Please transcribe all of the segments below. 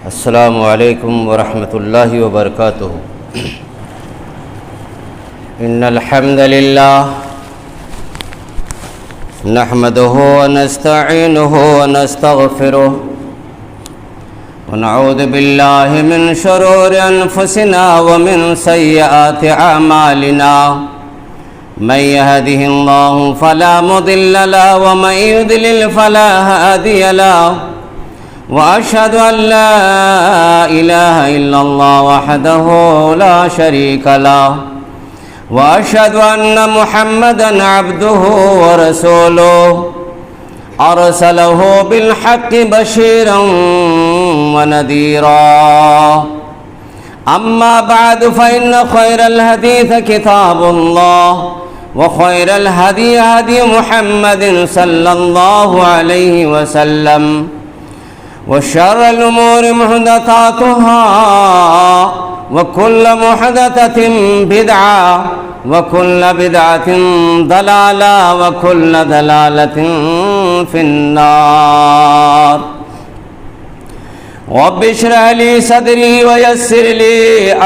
السلام علیکم ورحمۃ اللہ وبرکاتہ۔ ان الحمد للہ نحمده ونستعینه ونستغفره ونعوذ باللہ من شرور انفسنا ومن سیئات اعمالنا من يهده الله فلا مضل له ومن يضلل فلا هادي له وأشهد أن لا إله إلا الله وحده لا شريك له وأشهد أن محمدًا عبده ورسوله أرسله بالحق بشيرًا ونذيرًا أما بعد فإن خير الحديث كتاب الله وخير الهدي هدي محمد صلى الله عليه وسلم وشر الأمور محدثاتها وكل محدثة بدعة وكل بدعة ضلالة وكل ضلالة في النار رب اشرح لي صدري ويسر لي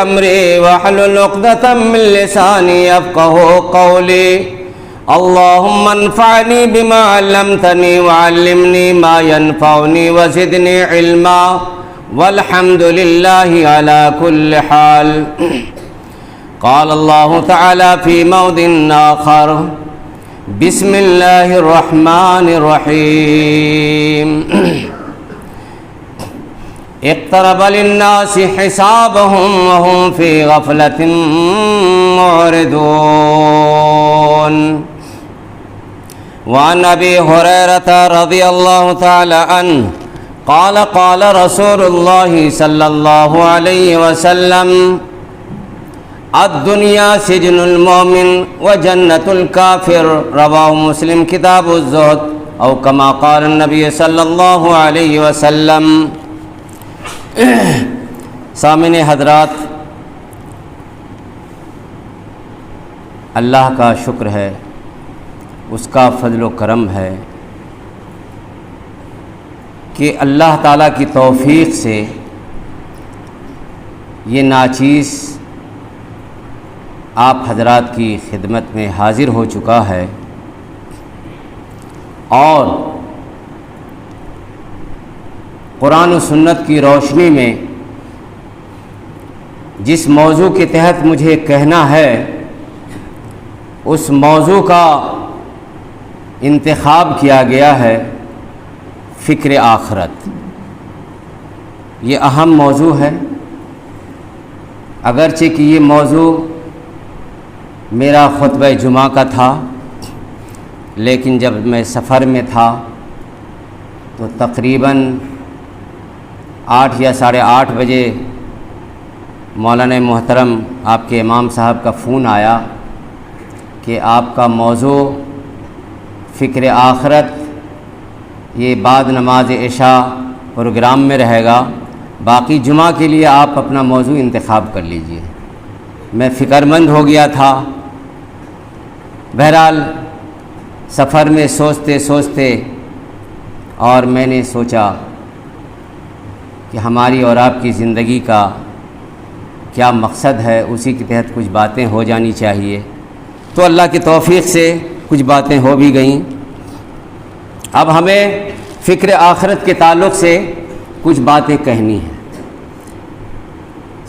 أمري واحلل عقدة من لساني يفقهوا قولي اللهم انفعني بما علمتني وعلمني ما ينفعني وزدني علما والحمد لله على كل حال قال الله تعالى في موضع آخر بسم الله الرحمن الرحيم اقترب للناس حسابهم وهم في غفلة معرضون وعن أبي هريرة رضي الله تعالى عنه قال قال رسول الله صلى الله عليه وسلم الدنيا سجن المؤمن وجنة الكافر رواه مسلم كتاب الزهد أو كما قال النبي صلى الله عليه وسلم۔ سامعین حضرات، اللہ کا شکر ہے، اس کا فضل و کرم ہے کہ اللہ تعالیٰ کی توفیق سے یہ ناچیز آپ حضرات کی خدمت میں حاضر ہو چکا ہے، اور قرآن و سنت کی روشنی میں جس موضوع کے تحت مجھے کہنا ہے اس موضوع کا انتخاب کیا گیا ہے فکر آخرت۔ یہ اہم موضوع ہے، اگرچہ کہ یہ موضوع میرا خطبہ جمعہ کا تھا، لیکن جب میں سفر میں تھا تو تقریباً 8 یا 8:30 بجے مولانا محترم آپ کے امام صاحب کا فون آیا کہ آپ کا موضوع فکر آخرت یہ بعد نماز عشاء پروگرام میں رہے گا، باقی جمعہ کے لیے آپ اپنا موضوع انتخاب کر لیجئے۔ میں فکر مند ہو گیا تھا، بہرحال سفر میں سوچتے سوچتے اور میں نے سوچا کہ ہماری اور آپ کی زندگی کا کیا مقصد ہے، اسی کے تحت کچھ باتیں ہو جانی چاہیے، تو اللہ کی توفیق سے کچھ باتیں ہو بھی گئیں۔ اب ہمیں فکر آخرت کے تعلق سے کچھ باتیں کہنی ہیں۔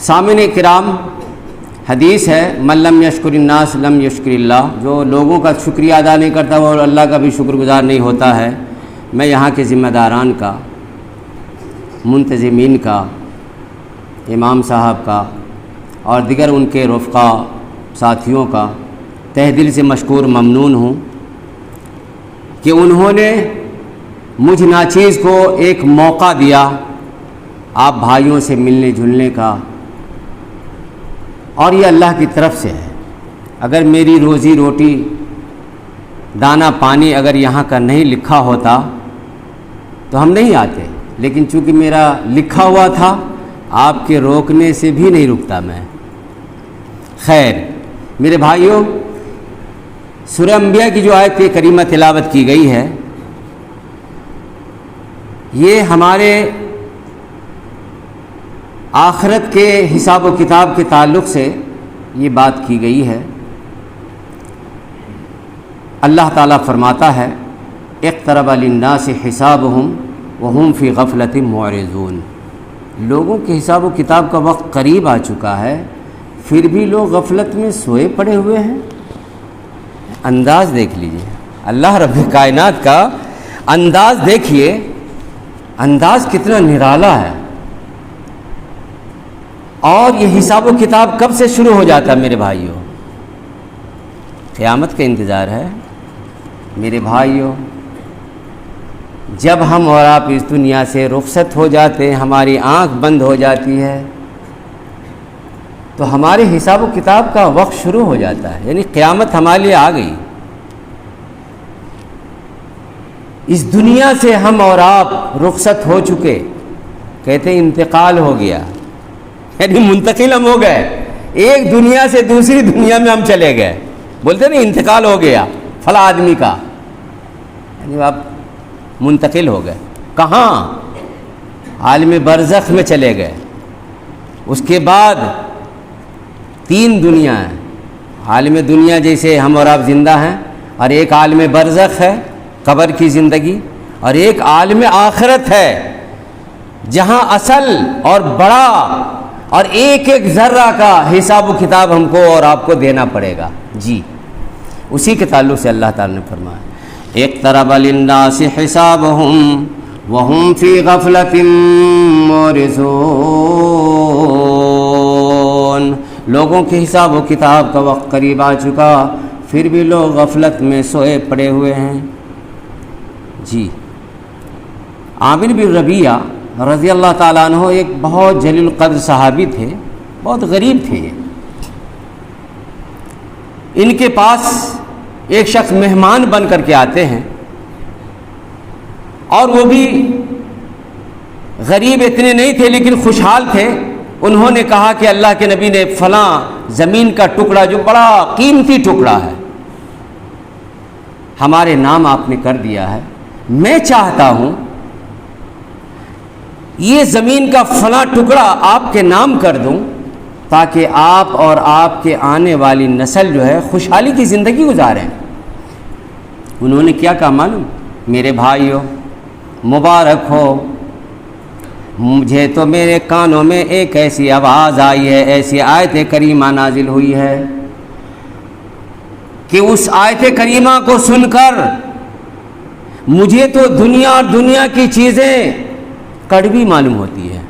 سامعین کرام، حدیث ہے من لم یشکر الناس لم یشکر اللہ، جو لوگوں کا شکریہ ادا نہیں کرتا وہ اللہ کا بھی شکر گزار نہیں ہوتا ہے۔ میں یہاں کے ذمہ داران کا، منتظمین کا، امام صاحب کا اور دیگر ان کے رفقا ساتھیوں کا تہ دل سے مشکور ممنون ہوں کہ انہوں نے مجھ ناچیز کو ایک موقع دیا آپ بھائیوں سے ملنے جلنے کا، اور یہ اللہ کی طرف سے ہے۔ اگر میری روزی روٹی دانہ پانی اگر یہاں کا نہیں لکھا ہوتا تو ہم نہیں آتے، لیکن چونکہ میرا لکھا ہوا تھا آپ کے روکنے سے بھی نہیں رکتا میں۔ خیر میرے بھائیوں، سورہ انبیاء کی جو آیت کریمہ تلاوت کی گئی ہے، یہ ہمارے آخرت کے حساب و کتاب کے تعلق سے یہ بات کی گئی ہے۔ اللہ تعالیٰ فرماتا ہے اقترب للناس حسابهم وهم فی غفلۃ معرضون، لوگوں کے حساب و کتاب کا وقت قریب آ چکا ہے، پھر بھی لوگ غفلت میں سوئے پڑے ہوئے ہیں۔ انداز دیکھ لیجئے، اللہ رب کائنات کا انداز دیکھیے، انداز کتنا نرالا ہے۔ اور یہ حساب و کتاب کب سے شروع ہو جاتا ہے میرے بھائیوں؟ قیامت کا انتظار ہے میرے بھائیوں۔ جب ہم اور آپ اس دنیا سے رخصت ہو جاتے ہیں، ہماری آنکھ بند ہو جاتی ہے، تو ہمارے حساب و کتاب کا وقت شروع ہو جاتا ہے، یعنی قیامت ہمارے لیے آ گئی۔ اس دنیا سے ہم اور آپ رخصت ہو چکے، کہتے ہیں انتقال ہو گیا، یعنی منتقل ہم ہو گئے، ایک دنیا سے دوسری دنیا میں ہم چلے گئے، بولتے ہیں نا انتقال ہو گیا فلاں آدمی کا، یعنی آپ منتقل ہو گئے۔ کہاں؟ عالم برزخ میں چلے گئے۔ اس کے بعد 3 دنیا ہیں، عالم دنیا جیسے ہم اور آپ زندہ ہیں، اور ایک عالم برزخ ہے قبر کی زندگی، اور ایک عالم آخرت ہے جہاں اصل اور بڑا اور ایک ایک ذرہ کا حساب و کتاب ہم کو اور آپ کو دینا پڑے گا۔ جی اسی کے تعلق سے اللہ تعالیٰ نے فرمایا اقترب للناس حسابهم وهم فی غفلۃ معرضون، لوگوں کے حساب و کتاب کا وقت قریب آ چکا، پھر بھی لوگ غفلت میں سوئے پڑے ہوئے ہیں۔ جی عامر بن ربیعہ رضی اللہ تعالیٰ عنہ ایک بہت جلیل القدر صحابی تھے، بہت غریب تھے یہ۔ ان کے پاس ایک شخص مہمان بن کر کے آتے ہیں، اور وہ بھی غریب اتنے نہیں تھے لیکن خوشحال تھے۔ انہوں نے کہا کہ اللہ کے نبی نے فلاں زمین کا ٹکڑا جو بڑا قیمتی ٹکڑا ہے ہمارے نام آپ نے کر دیا ہے، میں چاہتا ہوں یہ زمین کا فلاں ٹکڑا آپ کے نام کر دوں تاکہ آپ اور آپ کے آنے والی نسل جو ہے خوشحالی کی زندگی گزاریں۔ انہوں نے کیا کہا معلوم؟ میرے بھائیو مبارک ہو، مجھے تو میرے کانوں میں ایک ایسی آواز آئی ہے، ایسی آیت کریمہ نازل ہوئی ہے کہ اس آیت کریمہ کو سن کر مجھے تو دنیا اور دنیا کی چیزیں کڑوی معلوم ہوتی ہے۔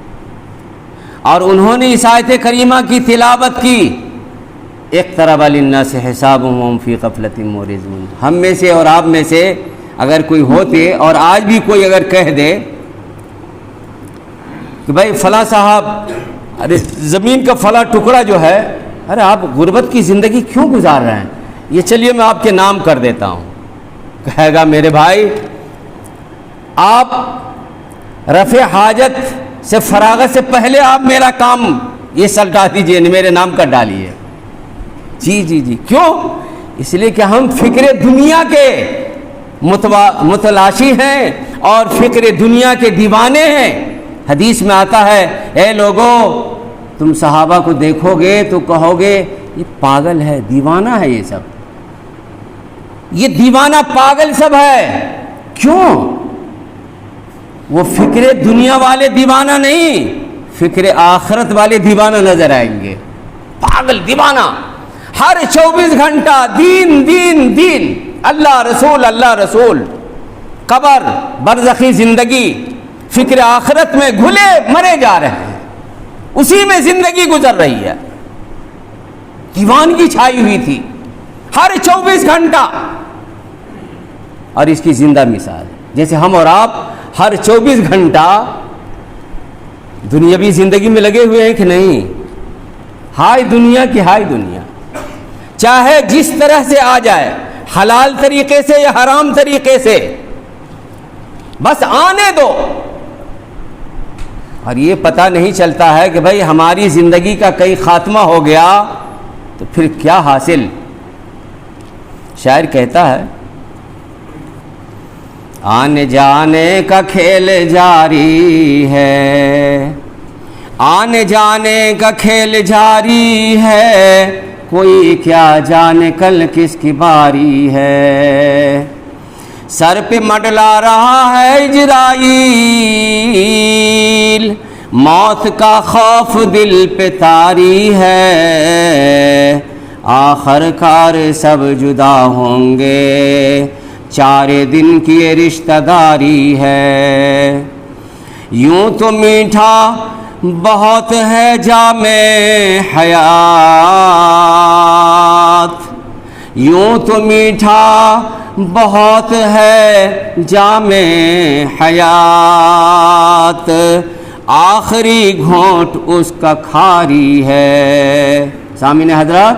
اور انہوں نے اس آیت کریمہ کی تلاوت کی اقترب للناس حسابهم وهم فی غفلۃ معرضون۔ ہم میں سے اور آپ میں سے اگر کوئی ہوتے اور آج بھی کوئی اگر کہہ دے کہ بھائی فلاں صاحب ارے زمین کا فلاں ٹکڑا جو ہے، ارے آپ غربت کی زندگی کیوں گزار رہے ہیں، یہ چلیے میں آپ کے نام کر دیتا ہوں، کہے گا میرے بھائی آپ رفع حاجت سے فراغت سے پہلے آپ میرا کام یہ سلٹا دیجئے، میرے نام کر ڈالیے۔ جی جی جی، کیوں؟ اس لیے کہ ہم فکر دنیا کے متلاشی ہیں اور فکر دنیا کے دیوانے ہیں۔ حدیث میں آتا ہے اے لوگوں تم صحابہ کو دیکھو گے تو کہو گے یہ پاگل ہے، دیوانہ ہے، یہ سب یہ دیوانہ پاگل سب ہے۔ کیوں؟ وہ فکر دنیا والے دیوانہ نہیں، فکر آخرت والے دیوانہ نظر آئیں گے۔ پاگل دیوانہ، ہر 24 گھنٹہ دین دین دین، اللہ رسول، قبر، برزخی زندگی، فکر آخرت میں گھلے مرے جا رہے ہیں، اسی میں زندگی گزر رہی ہے۔ دیوانگی چھائی ہوئی تھی ہر 24 گھنٹہ، اور اس کی زندہ مثال جیسے ہم اور آپ ہر 24 گھنٹہ دنیاوی زندگی میں لگے ہوئے ہیں کہ نہیں؟ ہائے دنیا کی ہائے دنیا، چاہے جس طرح سے آ جائے، حلال طریقے سے یا حرام طریقے سے، بس آنے دو۔ اور یہ پتہ نہیں چلتا ہے کہ بھائی ہماری زندگی کا کئی خاتمہ ہو گیا تو پھر کیا حاصل؟ شاعر کہتا ہے آنے جانے کا کھیل جاری ہے، آنے جانے کا کھیل جاری ہے، کوئی کیا جانے کل کس کی باری ہے۔ سر پہ منڈلا رہا ہے اجرائیل، موت کا خوف دل پہ طاری ہے، آخر کار سب جدا ہوں گے، 4 دن کی یہ رشتہ داری ہے۔ یوں تو میٹھا بہت ہے جام حیات، یوں تو میٹھا بہت ہے جام حیات، آخری گھونٹ اس کا کھاری ہے۔ سامعین حضرات،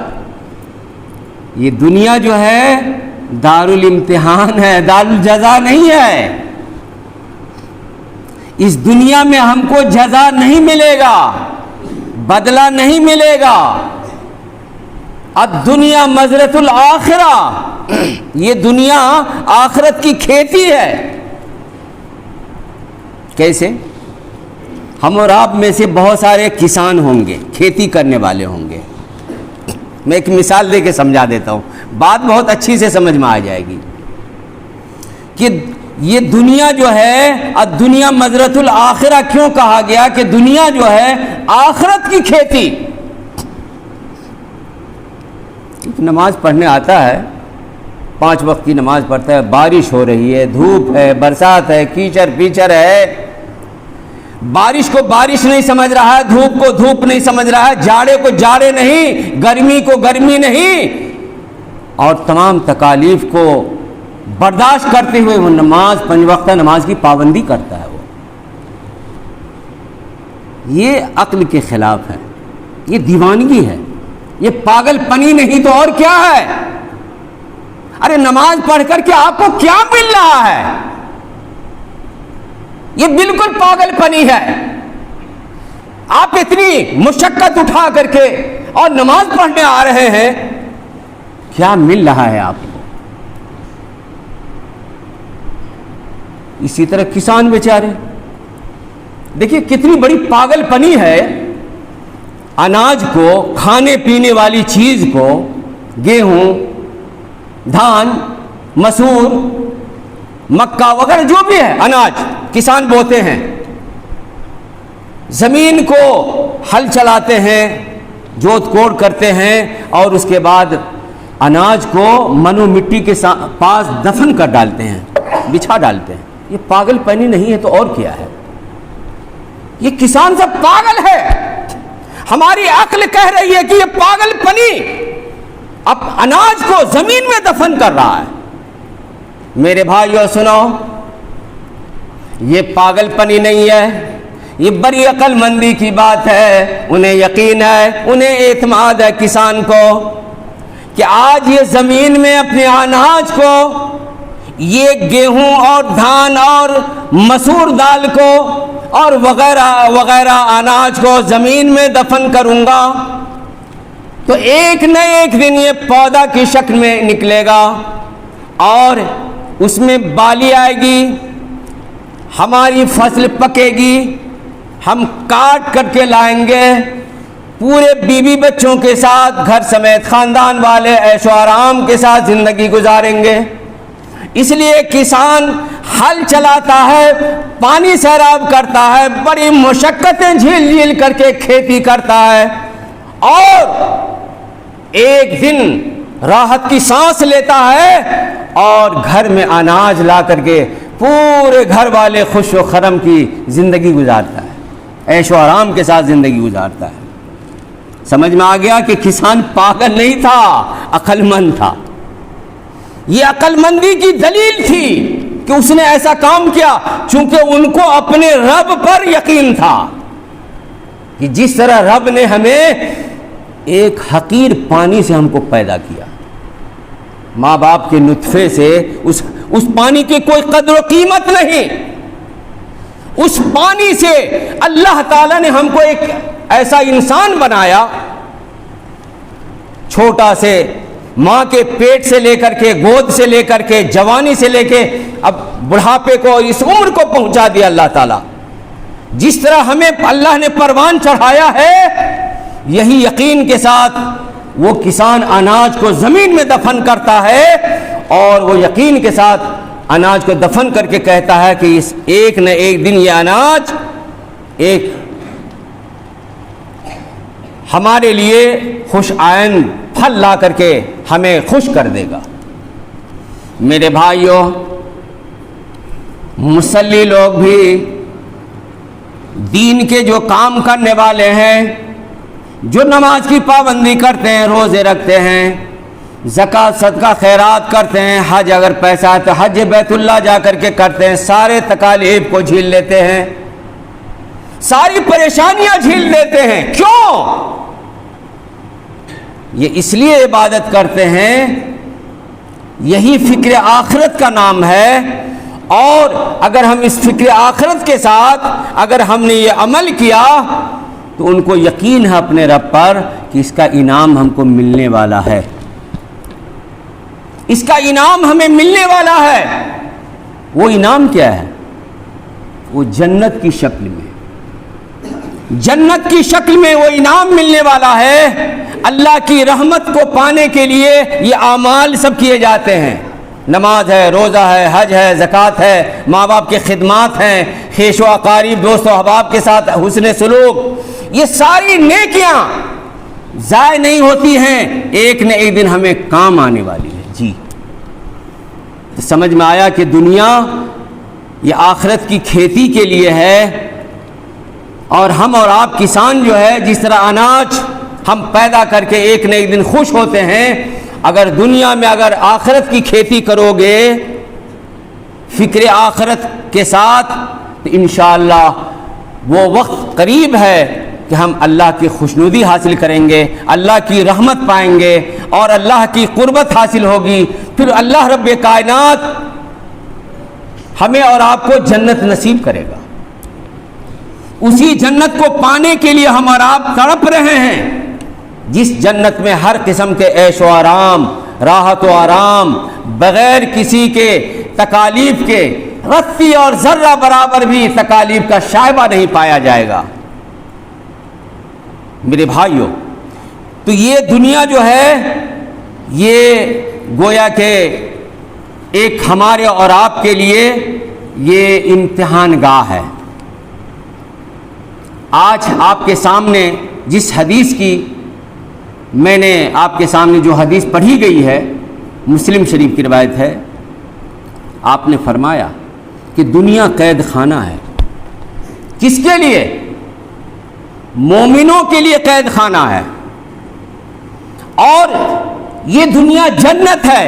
یہ دنیا جو ہے دارالامتحان ہے، دارالجزا نہیں ہے۔ اس دنیا میں ہم کو جزا نہیں ملے گا، بدلہ نہیں ملے گا۔ الدنیا مزرعۃ الآخرہ، یہ دنیا آخرت کی کھیتی ہے۔ کیسے؟ ہم اور آپ میں سے بہت سارے کسان ہوں گے، کھیتی کرنے والے ہوں گے۔ میں ایک مثال دے کے سمجھا دیتا ہوں، بات بہت اچھی سے سمجھ میں آ جائے گی کہ یہ دنیا جو ہے الدنیا مزرعۃ الآخرہ کیوں کہا گیا کہ دنیا جو ہے آخرت کی کھیتی۔ نماز پڑھنے آتا ہے، 5 وقت کی نماز پڑھتا ہے، بارش ہو رہی ہے، دھوپ ہے، برسات ہے، کیچڑ پیچڑ ہے، بارش کو بارش نہیں سمجھ رہا ہے، دھوپ کو دھوپ نہیں سمجھ رہا ہے، جاڑے کو جاڑے نہیں، گرمی کو گرمی نہیں، اور تمام تکالیف کو برداشت کرتے ہوئے وہ نماز 5 وقتہ نماز کی پابندی کرتا ہے۔ وہ یہ عقل کے خلاف ہے، یہ دیوانگی ہے، یہ پاگل پنی نہیں تو اور کیا ہے؟ ارے نماز پڑھ کر کے آپ کو کیا مل رہا ہے؟ یہ بالکل پاگل پنی ہے۔ آپ اتنی مشقت اٹھا کر کے اور نماز پڑھنے آ رہے ہیں، کیا مل رہا ہے آپ کو؟ اسی طرح کسان بیچارے، دیکھیے کتنی بڑی پاگل پنی ہے۔ اناج کو، کھانے پینے والی چیز کو، گیہوں، دھان، مسور، مکہ وغیرہ جو بھی ہے اناج کسان بوتے ہیں، زمین کو ہل چلاتے ہیں، جوت کوڑ کرتے ہیں، اور اس کے بعد اناج کو منو مٹی کے پاس دفن کر ڈالتے ہیں، بچھا ڈالتے ہیں۔ یہ پاگل پنی نہیں ہے تو اور کیا ہے؟ یہ کسان سب پاگل ہے۔ ہماری عقل کہہ رہی ہے کہ یہ پاگل پنی اب اناج کو زمین میں دفن کر رہا ہے۔ میرے بھائیو سنو، یہ پاگل پنی نہیں ہے، یہ بڑی عقل مندی کی بات ہے۔ انہیں یقین ہے، انہیں اعتماد ہے کسان کو کہ آج یہ زمین میں اپنے اناج کو، یہ گیہوں اور دھان اور مسور دال کو اور وغیرہ وغیرہ اناج کو زمین میں دفن کروں گا تو ایک نہ ایک دن یہ پودا کی شکل میں نکلے گا اور اس میں بالی آئے گی، ہماری فصل پکے گی، ہم کاٹ کر کے لائیں گے، پورے بیوی بچوں کے ساتھ گھر سمیت خاندان والے عیش و آرام کے ساتھ زندگی گزاریں گے۔ اس لیے کسان ہل چلاتا ہے، پانی سیراب کرتا ہے، بڑی مشقتیں جھیل جھیل کر کے کھیتی کرتا ہے، اور ایک دن راحت کی سانس لیتا ہے اور گھر میں اناج لا کر کے پورے گھر والے خوش و خرم کی زندگی گزارتا ہے، عیش و آرام کے ساتھ زندگی گزارتا ہے۔ سمجھ میں آ گیا کہ کسان پاگل نہیں تھا، عقل مند تھا۔ یہ عقل مندی کی دلیل تھی کہ اس نے ایسا کام کیا چونکہ ان کو اپنے رب پر یقین تھا کہ جس طرح رب نے ہمیں ایک حقیر پانی سے ہم کو پیدا کیا، ماں باپ کے نطفے سے، اس پانی کی کوئی قدر و قیمت نہیں، اس پانی سے اللہ تعالیٰ نے ہم کو ایک ایسا انسان بنایا، چھوٹا سے ماں کے پیٹ سے لے کر کے، گود سے لے کر کے، جوانی سے لے کے اب بڑھاپے کو، اس عمر کو پہنچا دیا اللہ تعالیٰ۔ جس طرح ہمیں اللہ نے پروان چڑھایا ہے، یہی یقین کے ساتھ وہ کسان اناج کو زمین میں دفن کرتا ہے، اور وہ یقین کے ساتھ اناج کو دفن کر کے کہتا ہے کہ اس ایک نہ ایک دن یہ اناج ایک ہمارے لیے خوش آئند پھل لا کر کے ہمیں خوش کر دے گا۔ میرے بھائیوں، مصلی لوگ بھی دین کے جو کام کرنے والے ہیں، جو نماز کی پابندی کرتے ہیں، روزے رکھتے ہیں، زکوٰۃ صدقہ خیرات کرتے ہیں، حج اگر پیسہ ہے تو حج بیت اللہ جا کر کے کرتے ہیں، سارے تکالیف کو جھیل لیتے ہیں، ساری پریشانیاں جھیل لیتے ہیں۔ کیوں؟ یہ اس لیے عبادت کرتے ہیں، یہی فکر آخرت کا نام ہے، اور اگر ہم اس فکر آخرت کے ساتھ اگر ہم نے یہ عمل کیا تو ان کو یقین ہے اپنے رب پر کہ اس کا انعام ہم کو ملنے والا ہے، اس کا انعام ہمیں ملنے والا ہے۔ وہ انعام کیا ہے؟ وہ جنت کی شکل میں، جنت کی شکل میں وہ انعام ملنے والا ہے۔ اللہ کی رحمت کو پانے کے لیے یہ اعمال سب کیے جاتے ہیں، نماز ہے، روزہ ہے، حج ہے، زکوٰۃ ہے، ماں باپ کے خدمات ہیں، خیش و اقارب دوست و احباب کے ساتھ حسن سلوک، یہ ساری نیکیاں ضائع نہیں ہوتی ہیں، ایک نہ ایک دن ہمیں کام آنے والی ہے۔ جی، تو سمجھ میں آیا کہ دنیا یہ آخرت کی کھیتی کے لیے ہے، اور ہم اور آپ کسان جو ہے جس طرح اناج ہم پیدا کر کے ایک نہ ایک دن خوش ہوتے ہیں، اگر دنیا میں اگر آخرت کی کھیتی کرو گے فکر آخرت کے ساتھ تو انشاءاللہ وہ وقت قریب ہے کہ ہم اللہ کی خوشنودی حاصل کریں گے، اللہ کی رحمت پائیں گے، اور اللہ کی قربت حاصل ہوگی، پھر اللہ رب کائنات ہمیں اور آپ کو جنت نصیب کرے گا۔ اسی جنت کو پانے کے لیے ہم اور آپ تڑپ رہے ہیں، جس جنت میں ہر قسم کے عیش و آرام، راحت و آرام، بغیر کسی کے تکالیف کے، رتی اور ذرہ برابر بھی تکالیف کا شائبہ نہیں پایا جائے گا۔ میرے بھائیوں، تو یہ دنیا جو ہے یہ گویا کہ ایک ہمارے اور آپ کے لیے یہ امتحان گاہ ہے۔ آج آپ کے سامنے جس حدیث کی میں نے آپ کے سامنے جو حدیث پڑھی گئی ہے، مسلم شریف کی روایت ہے، آپ نے فرمایا کہ دنیا قید خانہ ہے۔ کس کے لیے؟ مومنوں کے لیے قید خانہ ہے، اور یہ دنیا جنت ہے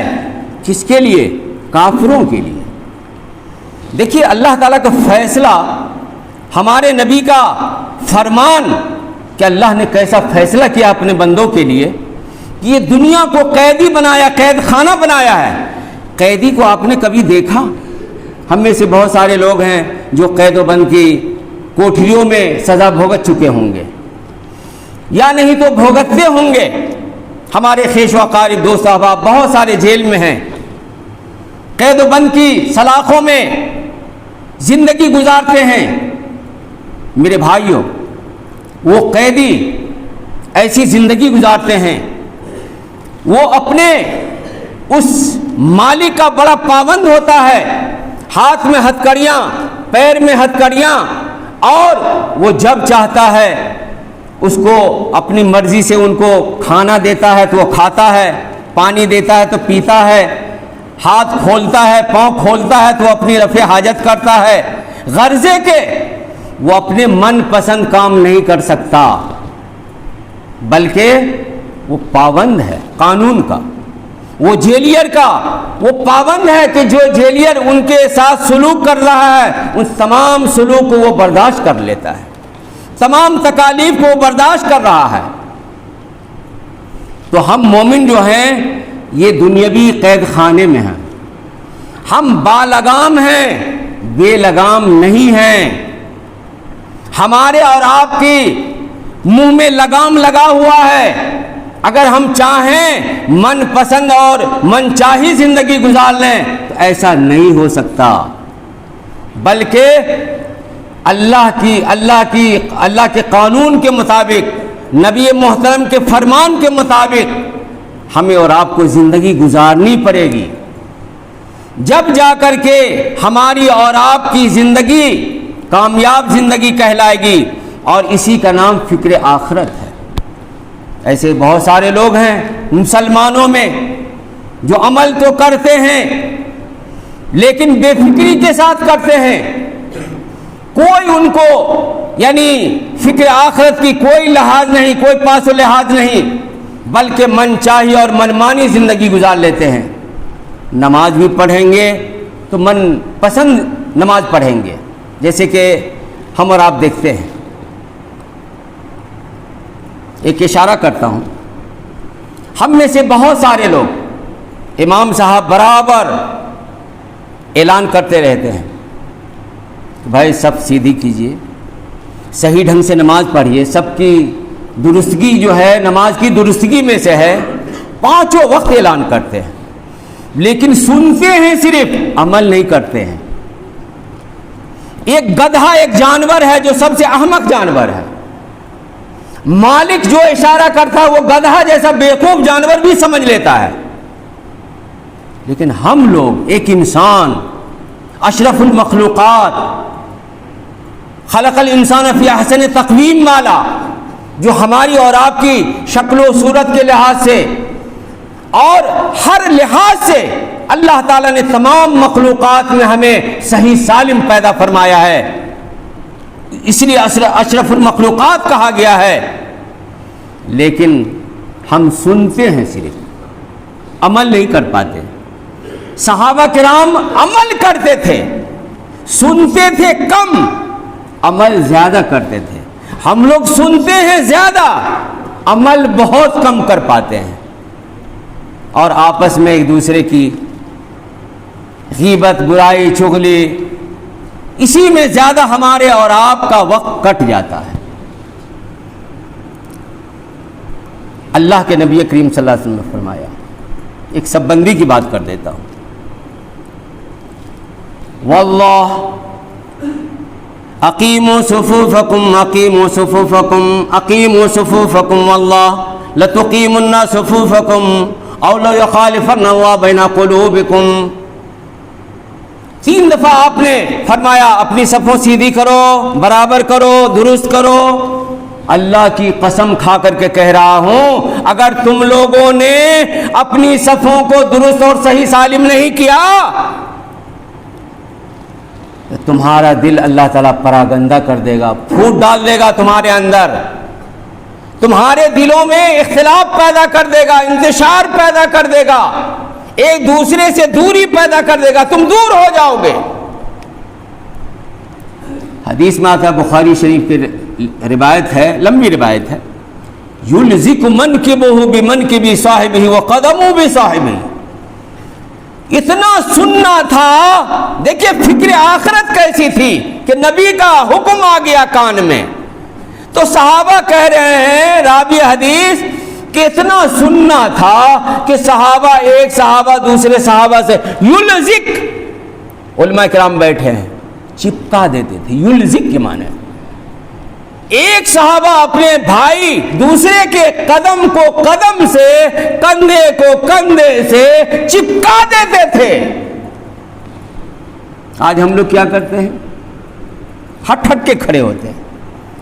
کس کے لیے؟ کافروں کے لیے۔ دیکھیے اللہ تعالیٰ کا فیصلہ، ہمارے نبی کا فرمان کہ اللہ نے کیسا فیصلہ کیا اپنے بندوں کے لیے کہ یہ دنیا کو قیدی بنایا، قید خانہ بنایا ہے۔ قیدی کو آپ نے کبھی دیکھا؟ ہم میں سے بہت سارے لوگ ہیں جو قید و بند کی کوٹھریوں میں سزا بھگت چکے ہوں گے، یا نہیں تو بھگتتے ہوں گے۔ ہمارے خیش و اقارب دوست احباب بہت سارے جیل میں ہیں، قید و بند کی سلاخوں میں زندگی گزارتے ہیں۔ میرے بھائیوں، وہ قیدی ایسی زندگی گزارتے ہیں، وہ اپنے اس مالک کا بڑا پابند ہوتا ہے، ہاتھ میں ہتھکڑیاں، پیر میں ہتھکڑیاں، اور وہ جب چاہتا ہے اس کو اپنی مرضی سے ان کو کھانا دیتا ہے تو وہ کھاتا ہے، پانی دیتا ہے تو پیتا ہے، ہاتھ کھولتا ہے، پاؤں کھولتا ہے تو اپنی رفع حاجت کرتا ہے، غرضے کے وہ اپنے من پسند کام نہیں کر سکتا، بلکہ وہ پابند ہے قانون کا۔ وہ جیلیر کا وہ پابند ہے کہ جو جیلیر ان کے ساتھ سلوک کر رہا ہے ان تمام سلوک کو وہ برداشت کر لیتا ہے، تمام تکالیف کو وہ برداشت کر رہا ہے۔ تو ہم مومن جو ہیں یہ دنیاوی قید خانے میں ہیں، ہم بالگام ہیں، بے لگام نہیں ہیں۔ ہمارے اور آپ کی منہ میں لگام لگا ہوا ہے، اگر ہم چاہیں من پسند اور من چاہی زندگی گزار لیں تو ایسا نہیں ہو سکتا، بلکہ اللہ کے قانون کے مطابق، نبی محترم کے فرمان کے مطابق ہمیں اور آپ کو زندگی گزارنی پڑے گی، جب جا کر کے ہماری اور آپ کی زندگی کامیاب زندگی کہلائے گی، اور اسی کا نام فکر آخرت ہے۔ ایسے بہت سارے لوگ ہیں مسلمانوں میں جو عمل تو کرتے ہیں لیکن بے فکری کے ساتھ کرتے ہیں، کوئی ان کو یعنی فکر آخرت کی کوئی لحاظ نہیں، کوئی پاس و لحاظ نہیں، بلکہ من چاہی اور منمانی زندگی گزار لیتے ہیں۔ نماز بھی پڑھیں گے تو من پسند نماز پڑھیں گے، جیسے کہ ہم اور آپ دیکھتے ہیں۔ ایک اشارہ کرتا ہوں، ہم میں سے بہت سارے لوگ امام صاحب برابر اعلان کرتے رہتے ہیں کہ بھائی سب سیدھی کیجئے، صحیح ڈھنگ سے نماز پڑھیے، سب کی درستگی جو ہے نماز کی درستگی میں سے ہے، پانچوں وقت اعلان کرتے ہیں، لیکن سنتے ہیں صرف، عمل نہیں کرتے ہیں۔ ایک گدھا ایک جانور ہے جو سب سے احمق جانور ہے، مالک جو اشارہ کرتا ہے وہ گدھا جیسا بیوقوف جانور بھی سمجھ لیتا ہے، لیکن ہم لوگ ایک انسان اشرف المخلوقات خلق الانسان فی احسن تقویم والا، جو ہماری اور آپ کی شکل و صورت کے لحاظ سے اور ہر لحاظ سے اللہ تعالیٰ نے تمام مخلوقات میں ہمیں صحیح سالم پیدا فرمایا ہے، اس لیے اشرف المخلوقات کہا گیا ہے، لیکن ہم سنتے ہیں صرف، عمل نہیں کر پاتے۔ صحابہ کرام عمل کرتے تھے، سنتے تھے کم، عمل زیادہ کرتے تھے۔ ہم لوگ سنتے ہیں زیادہ، عمل بہت کم کر پاتے ہیں، اور آپس میں ایک دوسرے کی غیبت، برائی، چغلی، اسی میں زیادہ ہمارے اور آپ کا وقت کٹ جاتا ہے۔ اللہ کے نبی کریم صلی اللہ علیہ وسلم نے فرمایا، ایک سب بندی کی بات کر دیتا ہوں، واللہ اقیموا صفوفکم اقیموا صفوفکم اقیموا صفوفکم واللہ لتقیمن صفوفکم او لیخالفن اللہ بین قلوبکم۔ 3 دفعہ آپ نے فرمایا اپنی صفوں سیدھی کرو، برابر کرو، درست کرو۔ اللہ کی قسم کھا کر کے کہہ رہا ہوں، اگر تم لوگوں نے اپنی صفوں کو درست اور صحیح سالم نہیں کیا تو تمہارا دل اللہ تعالیٰ پراگندہ کر دے گا، پھوٹ ڈال دے گا تمہارے اندر، تمہارے دلوں میں اختلاف پیدا کر دے گا، انتشار پیدا کر دے گا، ایک دوسرے سے دوری پیدا کر دے گا، تم دور ہو جاؤ گے۔ حدیث میں آتا ہے، بخاری شریف کی روایت ہے، لمبی روایت ہے، یلزق منکبہ بمنکب صاحبہ وقدمہ بصاحبہ۔ اتنا سننا تھا، دیکھیے فکر آخرت کیسی تھی کہ نبی کا حکم آ گیا کان میں، تو صحابہ کہہ رہے ہیں راوی حدیث کہ اتنا سننا تھا کہ صحابہ ایک صحابہ دوسرے صحابہ سے یلزق، علماء کرام بیٹھے ہیں، چپکا دیتے تھے۔ یلزق کے معنی ایک صحابہ اپنے بھائی دوسرے کے قدم کو قدم سے، کندھے کو کندھے سے چپکا دیتے تھے۔ آج ہم لوگ کیا کرتے ہیں؟ ہٹ ہٹ کے کھڑے ہوتے ہیں،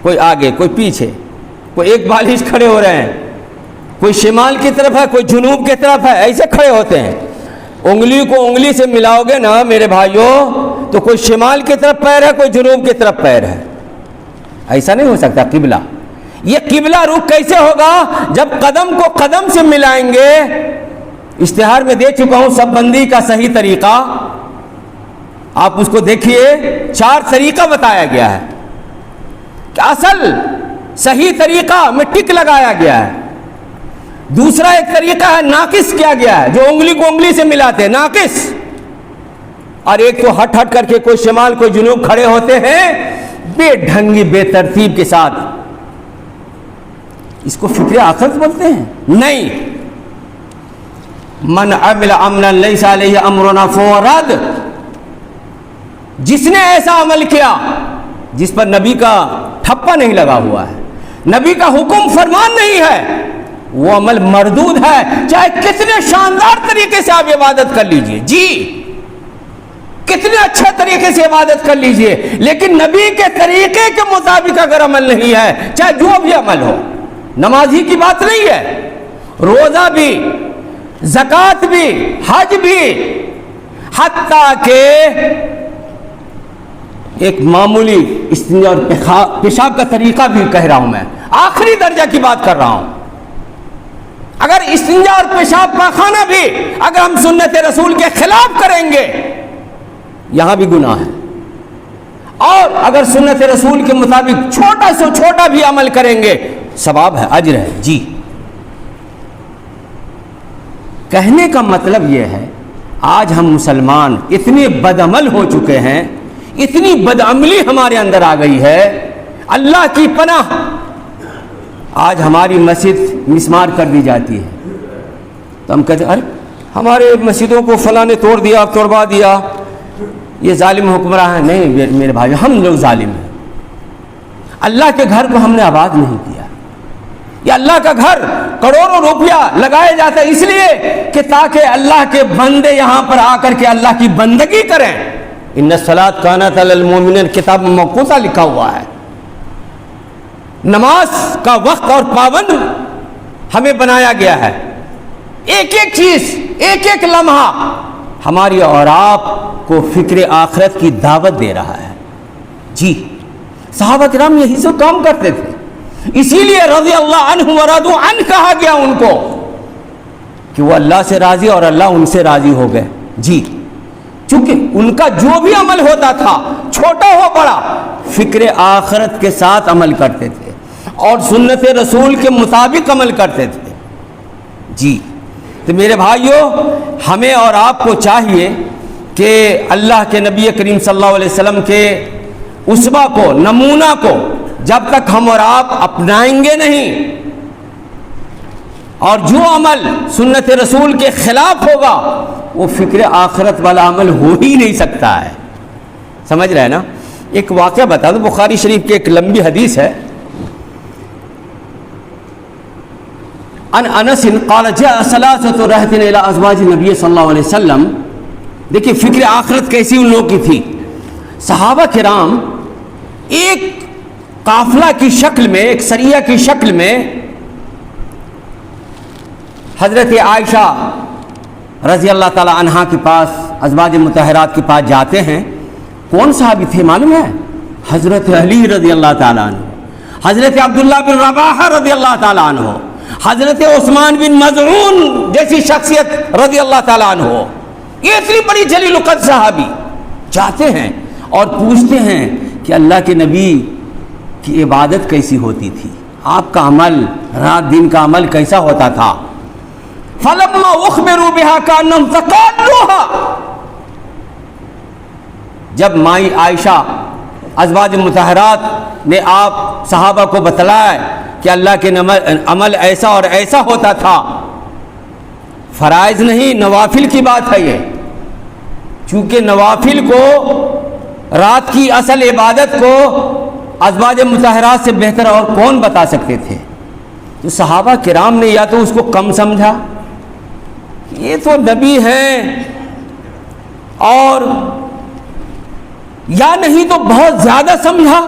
کوئی آگے کوئی پیچھے، کوئی ایک بالش کھڑے ہو رہے ہیں، کوئی شمال کی طرف ہے کوئی جنوب کی طرف ہے، ایسے کھڑے ہوتے ہیں۔ انگلی کو انگلی سے ملاؤ گے نا میرے بھائیوں تو کوئی شمال کی طرف پیر ہے کوئی جنوب کی طرف پیر ہے، ایسا نہیں ہو سکتا قبلہ۔ یہ قبلہ رخ کیسے ہوگا؟ جب قدم کو قدم سے ملائیں گے۔ اشتہار میں دے چکا ہوں سب بندی کا صحیح طریقہ، آپ اس کو دیکھیے، 4 طریقہ بتایا گیا ہے کہ اصل صحیح طریقہ میں ٹک لگایا گیا ہے۔ دوسرا ایک طریقہ ہے ناقص کیا گیا ہے، جو انگلی کو انگلی سے ملاتے ہیں، ناقص۔ اور ایک تو ہٹ ہٹ کر کے کوئی شمال کوئی جنوب کھڑے ہوتے ہیں بے ڈھنگی بے ترتیب کے ساتھ، اس کو فکر آخرت بولتے ہیں؟ نہیں۔ من عمل عملا لیس علیہ امرنا فہو رد، جس نے ایسا عمل کیا جس پر نبی کا ٹھپا نہیں لگا ہوا ہے، نبی کا حکم فرمان نہیں ہے، وہ عمل مردود ہے، چاہے کتنے شاندار طریقے سے آپ عبادت کر لیجئے، جی کتنے اچھے طریقے سے عبادت کر لیجئے، لیکن نبی کے طریقے کے مطابق اگر عمل نہیں ہے، چاہے جو بھی عمل ہو، نماز ہی کی بات نہیں ہے، روزہ بھی، زکوٰۃ بھی، حج بھی، حتیٰ کہ ایک معمولی استنجا اور پیشاب کا طریقہ بھی کہہ رہا ہوں، میں آخری درجہ کی بات کر رہا ہوں، اگر استنجا اور پیشاب پاخانہ بھی اگر ہم سنت رسول کے خلاف کریں گے یہاں بھی گناہ ہے، اور اگر سنت رسول کے مطابق چھوٹا سے چھوٹا بھی عمل کریں گے ثواب ہے، اجر ہے، جی۔ کہنے کا مطلب یہ ہے آج ہم مسلمان اتنے بدعمل ہو چکے ہیں، اتنی بدعملی ہمارے اندر آ گئی ہے، اللہ کی پناہ، آج ہماری مسجد مسمار کر دی جاتی ہے تو ہم کہتے ہیں ارے ہمارے مسجدوں کو فلاں نے توڑ دیا، توڑوا دیا، یہ ظالم حکمراں ہیں۔ نہیں میرے بھائی، ہم لوگ ظالم ہیں، اللہ کے گھر کو ہم نے آباد نہیں کیا، یہ اللہ کا گھر کروڑوں روپیہ لگایا جاتا ہے اس لیے کہ تاکہ اللہ کے بندے یہاں پر آ کر کے اللہ کی بندگی کریں۔ ان الصلاۃ کانت علی المؤمنین کتاب موقوتا لکھا ہوا ہے، نماز کا وقت اور پابند ہمیں بنایا گیا ہے، ایک ایک چیز، ایک ایک لمحہ ہماری اور آپ کو فکر آخرت کی دعوت دے رہا ہے، جی۔ صحابہ کرام یہی سب کام کرتے تھے، اسی لیے رضی اللہ عنہ ورضوا عنہ کہا گیا ان کو کہ وہ اللہ سے راضی اور اللہ ان سے راضی ہو گئے، جی۔ چونکہ ان کا جو بھی عمل ہوتا تھا چھوٹا ہو بڑا فکر آخرت کے ساتھ عمل کرتے تھے اور سنت رسول کے مطابق عمل کرتے تھے، جی۔ تو میرے بھائیوں، ہمیں اور آپ کو چاہیے کہ اللہ کے نبی کریم صلی اللہ علیہ وسلم کے اسوہ کو، نمونہ کو جب تک ہم اور آپ اپنائیں گے نہیں، اور جو عمل سنت رسول کے خلاف ہوگا وہ فکر آخرت والا عمل ہو ہی نہیں سکتا ہے، سمجھ رہے ہیں نا؟ ایک واقعہ بتا دو، بخاری شریف کی ایک لمبی حدیث ہے، ان انس قال جاء ثلاثه رهط الى ازواج النبي صلی اللہ علیہ وسلم۔ دیکھیے فکر آخرت کیسی ان لوگوں کی تھی، صحابہ کرام ایک قافلہ کی شکل میں، ایک سریہ کی شکل میں حضرت عائشہ رضی اللہ تعالی عنہا کے پاس، ازواج مطہرات کے پاس جاتے ہیں۔ کون صحابی تھے معلوم ہے؟ حضرت علی رضی اللہ تعالی عنہ، حضرت عبداللہ بن رواحہ رضی اللہ تعالی عنہ، حضرت عثمان بن مظعون جیسی شخصیت رضی اللہ تعالی عنہ، یہ اتنی بڑی جلیل القدر صحابی جاتے ہیں اور پوچھتے ہیں کہ اللہ کے نبی کی عبادت کیسی ہوتی تھی، آپ کا عمل، رات دن کا عمل کیسا ہوتا تھا؟ فلما اخبروا بها كانهم تقالوها، جب مائی عائشہ ازواج مطہرات نے آپ صحابہ کو بتلایا کہ اللہ کے عمل ایسا اور ایسا ہوتا تھا، فرائض نہیں نوافل کی بات ہے یہ، چونکہ نوافل کو، رات کی اصل عبادت کو ازواج مطہرات سے بہتر اور کون بتا سکتے تھے؟ تو صحابہ کرام نے یا تو اس کو کم سمجھا، یہ تو نبی ہیں، اور یا نہیں تو بہت زیادہ سمجھا،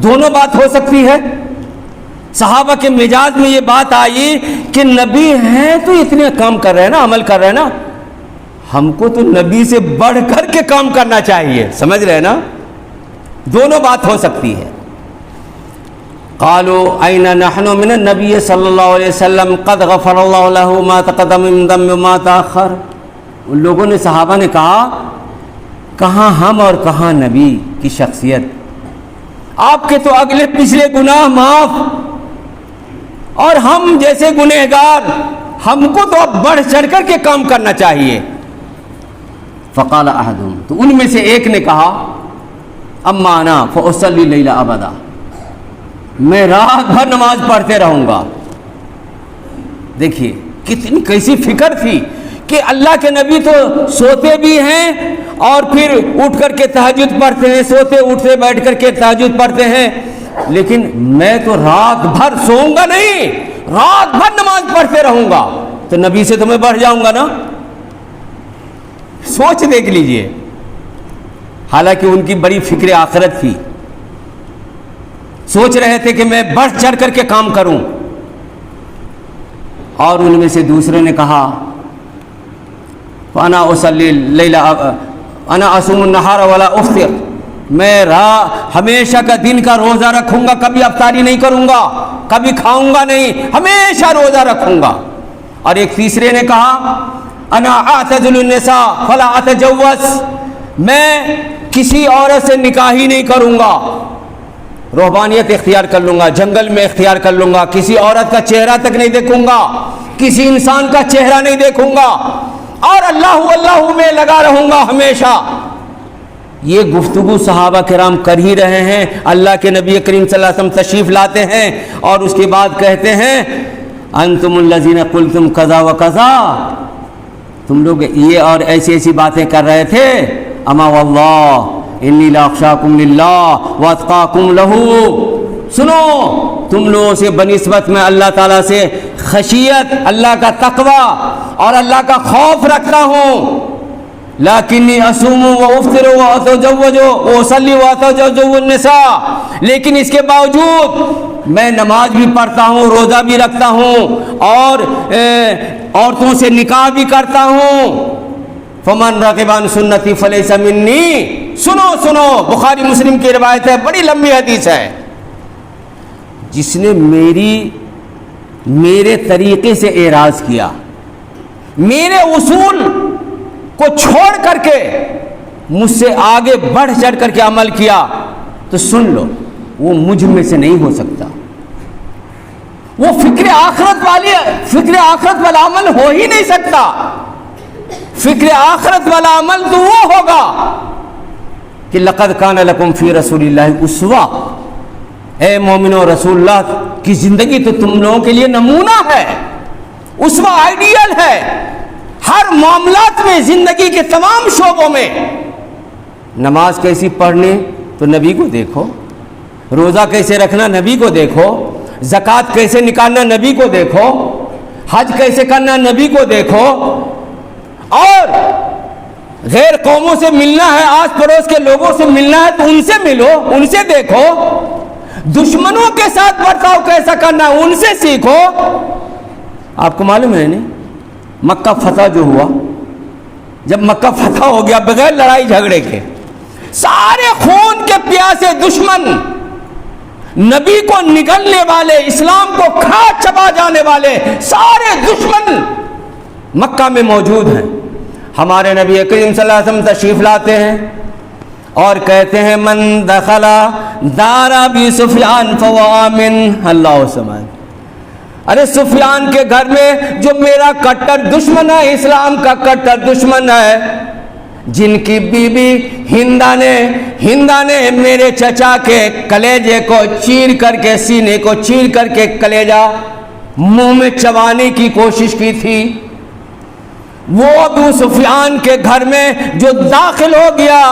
دونوں بات ہو سکتی ہے۔ صحابہ کے مزاج میں یہ بات آئی کہ نبی ہیں تو اتنے کام کر رہے ہیں نا، عمل کر رہے ہیں نا، ہم کو تو نبی سے بڑھ کر کے کام کرنا چاہیے، سمجھ رہے ہیں نا؟ دونوں بات ہو سکتی ہے۔ قالوا أين نحن من النبي صلی اللہ علیہ وسلم قد غفر اللہ له ما تقدم من ذنبه وما تأخر۔ ان لوگوں نے، صحابہ نے کہا، کہاں ہم اور کہاں نبی کی شخصیت، آپ کے تو اگلے پچھلے گناہ معاف، اور ہم جیسے گنہگار، ہم کو تو اب بڑھ چڑھ کر کے کام کرنا چاہیے۔ فقال احدهم، تو ان میں سے ایک نے کہا، اما انا فاصلی اللیل ابدا، میں رات بھر نماز پڑھتے رہوں گا۔ دیکھیے کتنی کیسی فکر تھی، کہ اللہ کے نبی تو سوتے بھی ہیں اور پھر اٹھ کر کے تہجد پڑھتے ہیں، سوتے اٹھتے بیٹھ کر کے تہجد پڑھتے ہیں، لیکن میں تو رات بھر سوؤں گا نہیں، رات بھر نماز پڑھتے رہوں گا، تو نبی سے تو میں بڑھ جاؤں گا نا۔ سوچ دیکھ لیجئے، حالانکہ ان کی بڑی فکر آخرت تھی، سوچ رہے تھے کہ میں بڑھ چڑھ کر کے کام کروں۔ اور ان میں سے دوسرے نے کہا انا اصلی اللیل انا اصوم النہار ولا افطر، میں ہمیشہ کا دن کا روزہ رکھوں گا، کبھی افطاری نہیں کروں گا، کبھی کھاؤں گا نہیں، ہمیشہ روزہ رکھوں گا۔ اور ایک تیسرے نے کہا انا اعتزل النساء فلا اتجوز، میں کسی عورت سے نکاح ہی نہیں کروں گا، روحانیت اختیار کر لوں گا، جنگل میں اختیار کر لوں گا، کسی عورت کا چہرہ تک نہیں دیکھوں گا، کسی انسان کا چہرہ نہیں دیکھوں گا، اور اللہ میں لگا رہوں گا ہمیشہ۔ یہ گفتگو صحابہ کرام کر ہی رہے ہیں، اللہ کے نبی کریم صلی اللہ علیہ وسلم تشریف لاتے ہیں اور اس کے بعد کہتے ہیں انتم الذین قلتم کذا و کذا، تم لوگ یہ اور ایسی ایسی باتیں کر رہے تھے، اما واللہ انی لاخشاکم للہ واتقاکم لہ، سنو تم لوگوں سے بنسبت میں اللہ تعالیٰ سے خشیت، اللہ کا تقوی اور اللہ کا خوف رکھتا ہوں، لیکنی اصوم و افطر و اتزوج و اصلی و اتزوج النساء، لیکن اس کے باوجود میں نماز بھی پڑھتا ہوں، روزہ بھی رکھتا ہوں، اور عورتوں سے نکاح بھی کرتا ہوں۔ فمن رغب عن سنتی فلیس منی، سنو بخاری مسلم کی روایت ہے، بڑی لمبی حدیث ہے، جس نے میرے طریقے سے اعراض کیا، میرے اصول کو چھوڑ کر کے مجھ سے آگے بڑھ چڑھ کر کے عمل کیا، تو سن لو وہ مجھ میں سے نہیں ہو سکتا، وہ فکر آخرت والا عمل ہو ہی نہیں سکتا۔ فکر آخرت والا عمل تو وہ ہوگا کہ لقد کان لکم فی رسول اللہ اسوہ، اے مومنو رسول اللہ کی زندگی تو تم لوگوں کے لیے نمونہ ہے، اسوہ آئیڈیل ہے، ہر معاملات میں، زندگی کے تمام شعبوں میں۔ نماز کیسی پڑھنی تو نبی کو دیکھو، روزہ کیسے رکھنا نبی کو دیکھو، زکوٰۃ کیسے نکالنا نبی کو دیکھو، حج کیسے کرنا نبی کو دیکھو، اور غیر قوموں سے ملنا ہے، آس پڑوس کے لوگوں سے ملنا ہے تو ان سے ملو، ان سے دیکھو، دشمنوں کے ساتھ برتاؤ کیسا کرنا ہے ان سے سیکھو۔ آپ کو معلوم ہے نہیں مکہ فتح جو ہوا، جب مکہ فتح ہو گیا بغیر لڑائی جھگڑے کے، سارے خون کے پیاسے دشمن، نبی کو نگلنے والے، اسلام کو کھا چبا جانے والے سارے دشمن مکہ میں موجود ہیں۔ ہمارے نبی کریم صلی اللہ علیہ وسلم تشریف لاتے ہیں اور کہتے ہیں من دخل دار ابی سفیان فهو آمن، اللہ سبحانہ، ارے سفیان کے گھر میں جو میرا کٹر دشمن ہے، اسلام کا کٹر دشمن ہے، جن کی بیوی ہندا نے میرے چچا کے کلیجے کو چیر کر کے، سینے کو چیر کر کے کلیجہ منہ میں چبانے کی کوشش کی تھی، وہ ابو سفیان کے گھر میں جو داخل ہو گیا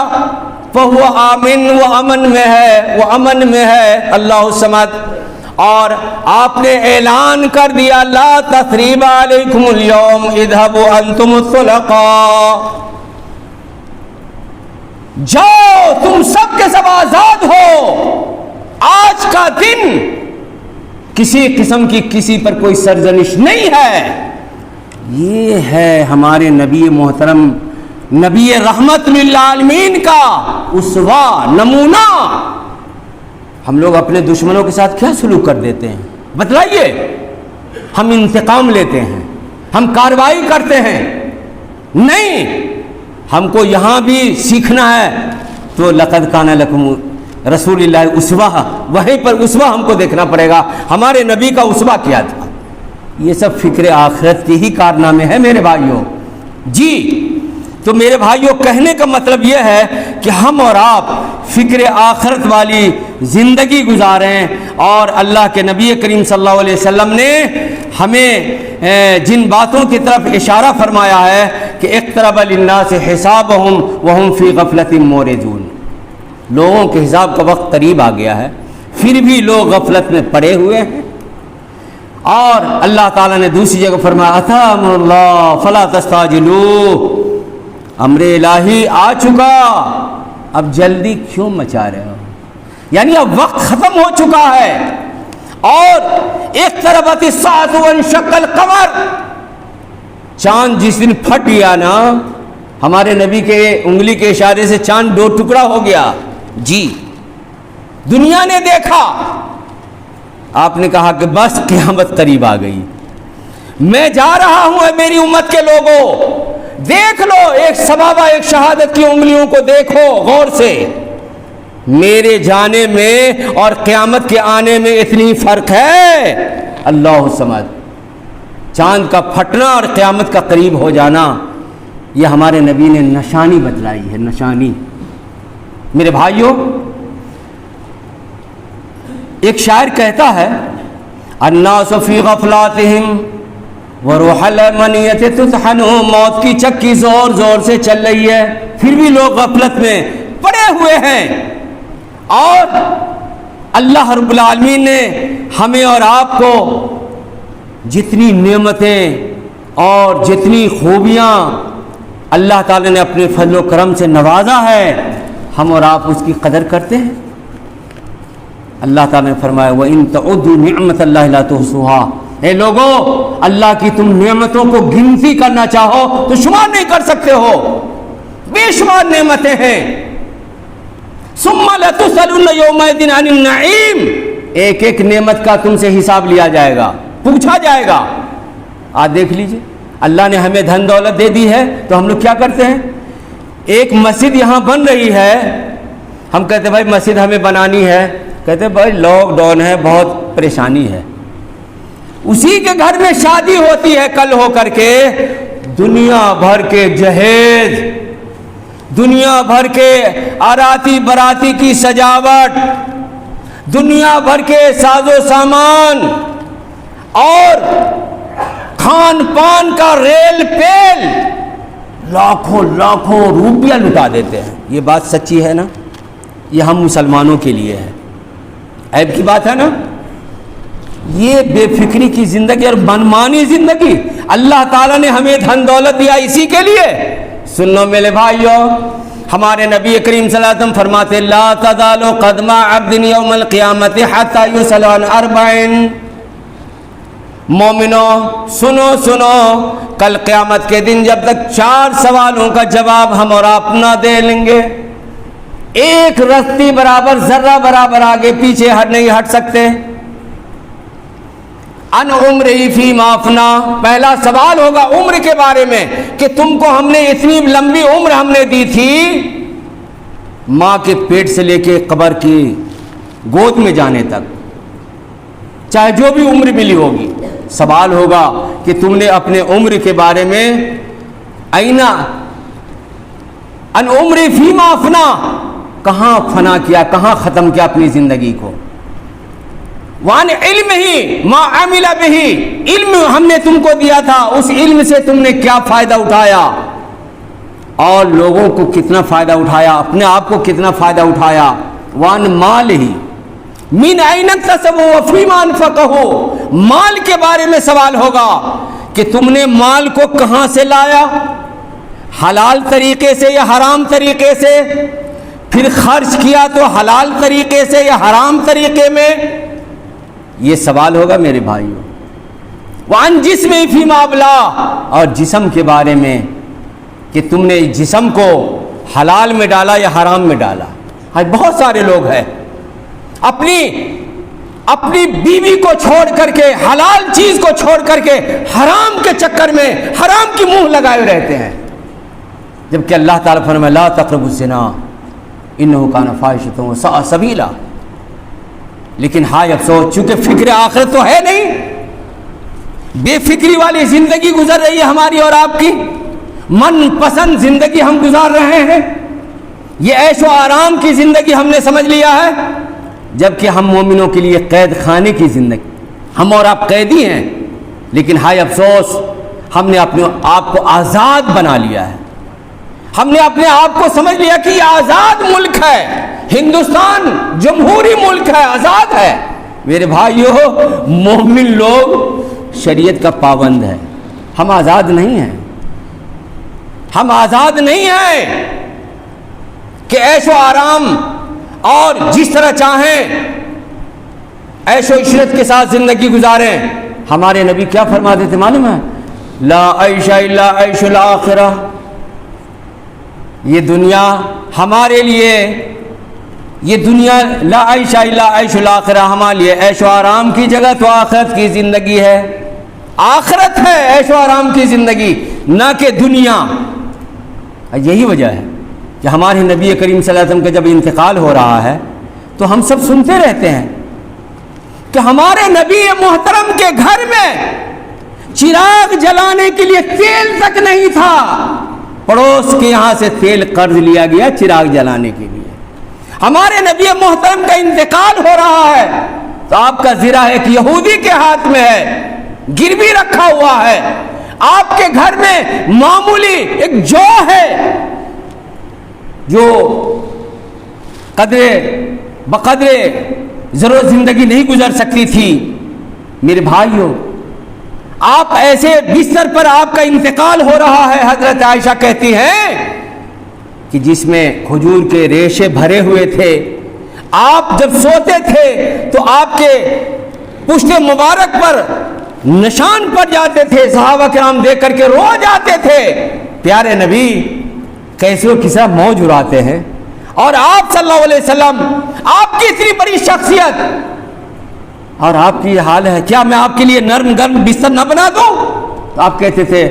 فہو آمن، وہ امن میں ہے، اللہ سمد۔ اور آپ نے اعلان کر دیا لا تثریب علیکم اليوم اذهبوا انتم الطلقاء، جاؤ تم سب کے سب آزاد ہو، آج کا دن کسی قسم کی کسی پر کوئی سرزنش نہیں ہے۔ یہ ہے ہمارے نبی محترم، نبی رحمت للعالمین کا اسوہ، نمونہ۔ ہم لوگ اپنے دشمنوں کے ساتھ کیا سلوک کر دیتے ہیں بتلائیے؟ ہم انتقام لیتے ہیں، ہم کارروائی کرتے ہیں، نہیں، ہم کو یہاں بھی سیکھنا ہے تو لقد کان لکم رسول اللہ اسوہ، وہیں پر اسوہ ہم کو دیکھنا پڑے گا، ہمارے نبی کا اسوہ کیا تھا۔ یہ سب فکر آخرت کے ہی کارنامے ہیں میرے بھائیوں۔ جی تو میرے بھائیوں کہنے کا مطلب یہ ہے کہ ہم اور آپ فکر آخرت والی زندگی گزاریں، اور اللہ کے نبی کریم صلی اللہ علیہ وسلم نے ہمیں جن باتوں کی طرف اشارہ فرمایا ہے کہ اقترب للناس حسابہم وہم فی غفلۃ موردون، لوگوں کے حساب کا وقت قریب آ گیا ہے پھر بھی لوگ غفلت میں پڑے ہوئے ہیں۔ اور اللہ تعالیٰ نے دوسری جگہ فرمایا اتی امر اللہ فلا تستعجلوہ، امر الہی آ چکا، اب جلدی کیوں مچا رہے ہو؟ یعنی اب وقت ختم ہو چکا ہے۔ اور اقتربت الساعۃ وانشق القمر، چاند جس دن پھٹ گیا نا، ہمارے نبی کے انگلی کے اشارے سے چاند دو ٹکڑا ہو گیا جی، دنیا نے دیکھا، آپ نے کہا کہ بس قیامت قریب آ گئی، میں جا رہا ہوں اے میری امت کے لوگوں، دیکھ لو ایک سبابہ ایک شہادت کی انگلیوں کو دیکھو غور سے، میرے جانے میں اور قیامت کے آنے میں اتنی فرق ہے۔ اللہ سمجھ، چاند کا پھٹنا اور قیامت کا قریب ہو جانا یہ ہمارے نبی نے نشانی بتلائی ہے، نشانی۔ میرے بھائیوں، ایک شاعر کہتا ہے الناس فی غفلاتہم وروح المنیت تطحن، موت کی چکی زور زور سے چل رہی ہے پھر بھی لوگ غفلت میں پڑے ہوئے ہیں، اور اللہ رب العالمین نے ہمیں اور آپ کو جتنی نعمتیں اور جتنی خوبیاں اللہ تعالی نے اپنے فضل و کرم سے نوازا ہے، ہم اور آپ اس کی قدر کرتے ہیں؟ اللہ تعالی نے فرمایا وَإِن تَعُدُّوا نِعْمَةَ اللَّهِ لَا تُحْصُوهَا، اے لوگوں اللہ کی تم نعمتوں کو گنتی کرنا چاہو تو شمار نہیں کر سکتے ہو، بے شمار نعمتیں ہیں۔ ثُمَّ لَتُسْأَلُنَّ يَوْمَئِذٍ عَنِ النَّعِيمِ، ایک ایک نعمت کا تم سے حساب لیا جائے گا، پوچھا جائے گا۔ آج دیکھ لیجئے، اللہ نے ہمیں دھن دولت دے دی ہے تو ہم لوگ کیا کرتے ہیں؟ ایک مسجد یہاں بن رہی ہے، ہم کہتے ہیں بھائی مسجد ہمیں بنانی ہے، کہتے ہیں بھائی لاک ڈاؤن ہے، بہت پریشانی ہے۔ اسی کے گھر میں شادی ہوتی ہے کل ہو کر کے، دنیا بھر کے جہیز، دنیا بھر کے آراتی براتی کی سجاوٹ، دنیا بھر کے ساز و سامان اور کھان پان کا ریل پیل، لاکھوں لاکھوں روپیہ لٹا دیتے ہیں۔ یہ بات سچی ہے نا؟ یہ ہم مسلمانوں کے لیے ہے، عیب کی بات ہے نا؟ یہ بے فکری کی زندگی اور منمانی زندگی، اللہ تعالیٰ نے ہمیں دھن دولت دیا اسی کے لیے۔ سن لو میرے بھائیوں، ہمارے نبی کریم صلی اللہ علیہ وسلم فرماتے لا تزال قدم عبد یوم القیامت حتی یسأل عن اربع، مومنوں سنو سنو، کل قیامت کے دن جب تک 4 سوالوں کا جواب ہم اور آپ نہ دے لیں گے، ایک رتی برابر ذرہ برابر آگے پیچھے نہیں ہٹ سکتے۔ ان عمری فیما افنا، پہلا سوال ہوگا عمر کے بارے میں کہ تم کو ہم نے اتنی لمبی عمر ہم نے دی تھی، ماں کے پیٹ سے لے کے قبر کی گود میں جانے تک، چاہے جو بھی عمر ملی ہوگی، سوال ہوگا کہ تم نے اپنے عمر کے بارے میں اینا ان عمری فیما افنا، کہاں فنا کیا، کہاں ختم کیا اپنی زندگی کو۔ وان علم ہی ما عمل بہ، علم ہم نے تم کو دیا تھا، اس علم سے تم نے کیا فائدہ اٹھایا اور لوگوں کو کتنا فائدہ اٹھایا، اپنے آپ کو کتنا فائدہ اٹھایا۔ وان مال ہی من این اکتسبہ وفیما انفقہ، مال کے بارے میں سوال ہوگا کہ تم نے مال کو کہاں سے لایا، حلال طریقے سے یا حرام طریقے سے، پھر خرچ کیا تو حلال طریقے سے یا حرام طریقے میں، یہ سوال ہوگا میرے بھائیوں۔ وان جسم فیما ابلا، اور جسم کے بارے میں کہ تم نے جسم کو حلال میں ڈالا یا حرام میں ڈالا۔ آج بہت سارے لوگ ہیں اپنی بیوی کو چھوڑ کر کے، حلال چیز کو چھوڑ کر کے حرام کے چکر میں حرام کی منہ لگائے رہتے ہیں، جبکہ اللہ تعالیٰ فرمایا لا تقربوا الزنا انہ کان فاحشۃ وساء سبیلا۔ لیکن ہائے افسوس، چونکہ فکر آخرت تو ہے نہیں، بے فکری والی زندگی گزر رہی ہے ہماری اور آپ کی، من پسند زندگی ہم گزار رہے ہیں، یہ عیش و آرام کی زندگی ہم نے سمجھ لیا ہے، جبکہ ہم مومنوں کے لیے قید خانے کی زندگی، ہم اور آپ قیدی ہیں، لیکن ہائے افسوس ہم نے اپنے آپ کو آزاد بنا لیا ہے، ہم نے اپنے آپ کو سمجھ لیا کہ یہ آزاد ملک ہے، ہندوستان جمہوری ملک ہے، آزاد ہے۔ میرے بھائیو، مومن لوگ شریعت کا پابند ہے، ہم آزاد نہیں ہیں، ہم آزاد نہیں ہیں کہ عیش و آرام اور جس طرح چاہیں عیش و عشرت کے ساتھ زندگی گزاریں۔ ہمارے نبی کیا فرماتے تھے معلوم ہے؟ لا عیش الا عیش الآخرہ، یہ دنیا ہمارے لیے، یہ دنیا لا عیش الا عیش الآخرہ، ہمارے لیے عیش و آرام کی جگہ تو آخرت کی زندگی ہے، آخرت ہے عیش و آرام کی زندگی، نہ کہ دنیا۔ یہی وجہ ہے کہ ہمارے نبی کریم صلی اللہ علیہ وسلم کا جب انتقال ہو رہا ہے تو ہم سب سنتے رہتے ہیں کہ ہمارے نبی محترم کے گھر میں چراغ جلانے کے لیے تیل تک نہیں تھا، پڑوس کے یہاں سے تیل قرض لیا گیا چراغ جلانے کے لیے۔ ہمارے نبی محترم کا انتقال ہو رہا ہے تو آپ کا زرہ ایک یہودی کے ہاتھ میں ہے، گروی رکھا ہوا ہے، آپ کے گھر میں معمولی ایک جو ہے جو بقدر ضرورت زندگی نہیں گزر سکتی تھی۔ میرے بھائیوں، آپ ایسے بستر پر آپ کا انتقال ہو رہا ہے، حضرت عائشہ کہتی ہیں کہ جس میں کھجور کے ریشے بھرے ہوئے تھے، آپ جب سوتے تھے تو آپ کے پشت مبارک پر نشان پڑ جاتے تھے، صحابہ کرام دیکھ کر کے رو جاتے تھے، پیارے نبی کیسے کس طرح موج اڑاتے ہیں، اور آپ صلی اللہ علیہ وسلم، آپ کی اتنی بڑی شخصیت اور آپ کی یہ حال ہے، کیا میں آپ کے لیے نرم گرم بستر نہ بنا دوں؟ تو آپ کہتے تھے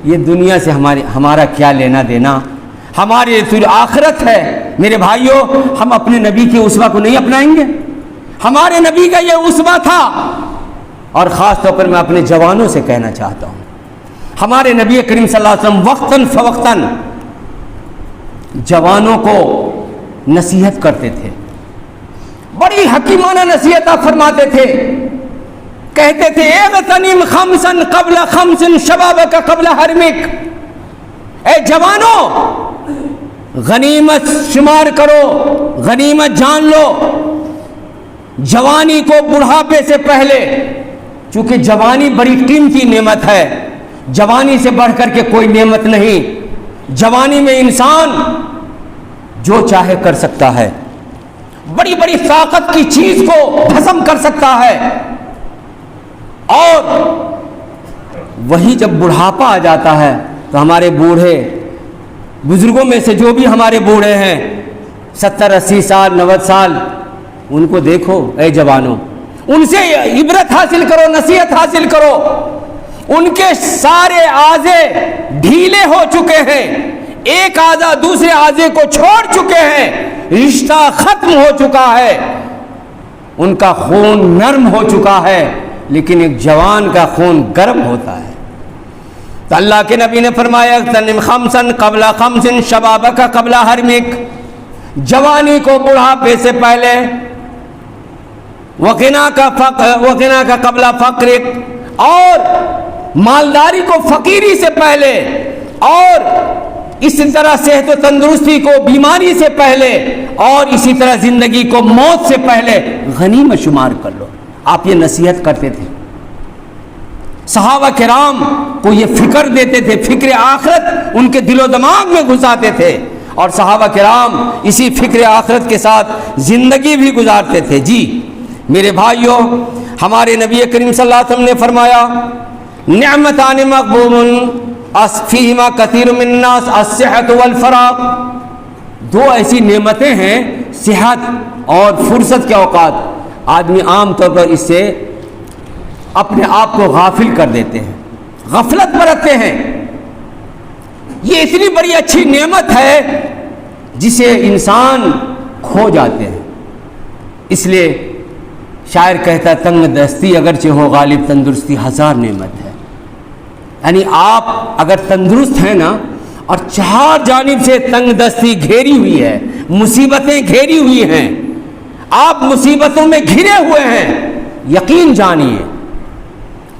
یہ دنیا سے ہمارا کیا لینا دینا، ہماری تو آخرت ہے۔ میرے بھائیوں، ہم اپنے نبی کے اسوہ کو نہیں اپنائیں گے؟ ہمارے نبی کا یہ اسوہ تھا، اور خاص طور پر میں اپنے جوانوں سے کہنا چاہتا ہوں، ہمارے نبی کریم صلی اللہ علیہ وسلم وقتاً فوقتاً جوانوں کو نصیحت کرتے تھے، بڑی حکیمانہ نصیحت فرماتے تھے، کہتے تھے اغتنم خمسا قبل خمس شبابک قبل حرمک، اے جوانوں غنیمت شمار کرو، غنیمت جان لو جوانی کو بڑھاپے سے پہلے، چونکہ جوانی بڑی قیمتی نعمت ہے، جوانی سے بڑھ کر کے کوئی نعمت نہیں، جوانی میں انسان جو چاہے کر سکتا ہے، بڑی بڑی طاقت کی چیز کو ہضم کر سکتا ہے، اور وہی جب بڑھاپا آ جاتا ہے تو ہمارے بوڑھے بزرگوں میں سے جو بھی ہمارے بوڑھے ہیں 70-80 سال 90 سال، ان کو دیکھو اے جوانوں، ان سے عبرت حاصل کرو، نصیحت حاصل کرو، ان کے سارے اعضے ڈھیلے ہو چکے ہیں، ایک اعضا دوسرے اعضے کو چھوڑ چکے ہیں، رشتہ ختم ہو چکا ہے، ان کا خون نرم ہو چکا ہے، لیکن ایک جوان کا خون گرم ہوتا ہے۔ تو اللہ کے نبی نے فرمایا اغتنم خمسا قبل خمس شبابک قبل حرمک، جوانی کو بڑھاپے سے پہلے، وغناک قبل فقرک، اور مالداری کو فقیری سے پہلے، اور اسی طرح صحت و تندرستی کو بیماری سے پہلے، اور اسی طرح زندگی کو موت سے پہلے غنیمت شمار کر لو۔ آپ یہ نصیحت کرتے تھے، صحابہ کرام کو یہ فکر دیتے تھے، فکر آخرت ان کے دل و دماغ میں گھساتے تھے، اور صحابہ کرام اسی فکر آخرت کے ساتھ زندگی بھی گزارتے تھے۔ جی میرے بھائیوں، ہمارے نبی کریم صلی اللہ علیہ وسلم نے فرمایا نعمتان مغبون فیہما کثیر من الناس الصحت والفراغ، دو ایسی نعمتیں ہیں، صحت اور فرصت کے اوقات، آدمی عام طور پر اس سے اپنے آپ کو غافل کر دیتے ہیں، غفلت برتتے ہیں۔ یہ اتنی بڑی اچھی نعمت ہے جسے انسان کھو جاتے ہیں، اس لیے شاعر کہتا ہے تنگ دستی اگرچہ ہو غالب، تندرستی ہزار نعمت ہے۔ یعنی آپ اگر تندرست ہیں نا اور چار جانب سے تنگ دستی گھیری ہوئی ہے، مصیبتیں گھیری ہوئی ہیں، آپ مصیبتوں میں گھرے ہوئے ہیں۔ یقین جانیے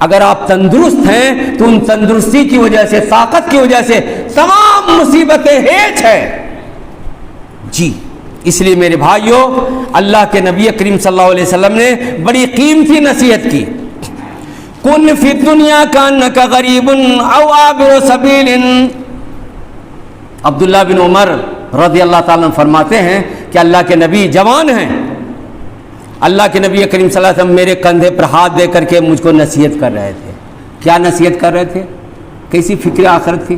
اگر آپ تندرست ہیں تو ان تندرستی کی وجہ سے، طاقت کی وجہ سے تمام مصیبتیں ہیچ ہے جی۔ اس لیے میرے بھائیوں، اللہ کے نبی کریم صلی اللہ علیہ وسلم نے بڑی قیمتی نصیحت کی، کن فی الدنیا کانک غریب او عابر سبیل۔ عبداللہ بن عمر رضی اللہ تعالیٰ عنہ فرماتے ہیں کہ اللہ کے نبی جوان ہیں، اللہ کے نبی کریم صلی اللہ علیہ وسلم میرے کندھے پر ہاتھ دے کر کے مجھ کو نصیحت کر رہے تھے۔ کیا نصیحت کر رہے تھے؟ کیسی فکر آخرت تھی؟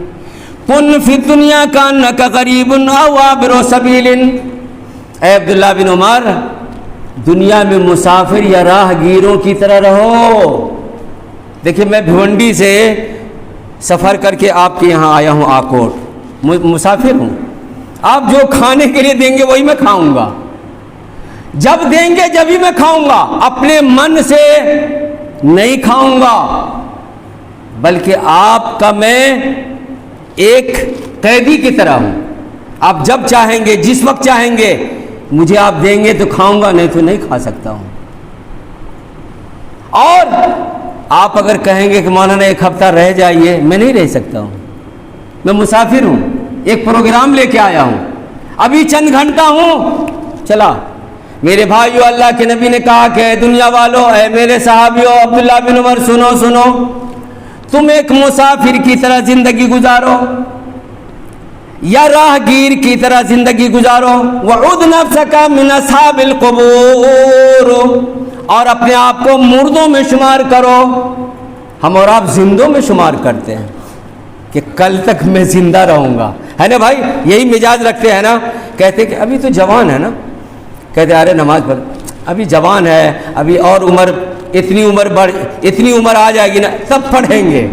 کن فی الدنیا کانک غریب او عابر سبیل، اے عبداللہ بن عمر دنیا میں مسافر یا راہ گیروں کی طرح رہو۔ دیکھیے میں بھیونڈی سے سفر کر کے آپ کے یہاں آیا ہوں آکوٹ، مسافر ہوں، آپ جو کھانے کے لیے دیں گے وہی میں کھاؤں گا، جب دیں گے جبھی میں کھاؤں گا، اپنے من سے نہیں کھاؤں گا، بلکہ آپ کا میں ایک قیدی کی طرح ہوں، آپ جب چاہیں گے جس وقت چاہیں گے مجھے آپ دیں گے تو کھاؤں گا، نہیں تو نہیں کھا سکتا ہوں۔ اور آپ اگر کہیں گے کہ مولانا ایک ہفتہ رہ جائیے، میں نہیں رہ سکتا ہوں، میں مسافر ہوں، ایک پروگرام لے کے آیا ہوں، ابھی چند گھنٹہ ہوں چلا۔ میرے بھائیو، اللہ کے نبی نے کہا کہ اے دنیا والو، اے میرے صحابیو، عبداللہ بن عمر سنو سنو، تم ایک مسافر کی طرح زندگی گزارو یا راہ گیر کی طرح زندگی گزارو، وعد نفسک من اصحاب القبور، اور اپنے آپ کو مردوں میں شمار کرو۔ ہم اور آپ زندوں میں شمار کرتے ہیں کہ کل تک میں زندہ رہوں گا، ہے نا بھائی؟ یہی مزاج رکھتے ہیں نا، کہتے کہ ابھی تو جوان ہے نا، کہتے ارے نماز پڑھ، ابھی جوان ہے، ابھی اور عمر اتنی عمر آ جائے گی نا تب پڑھیں گے۔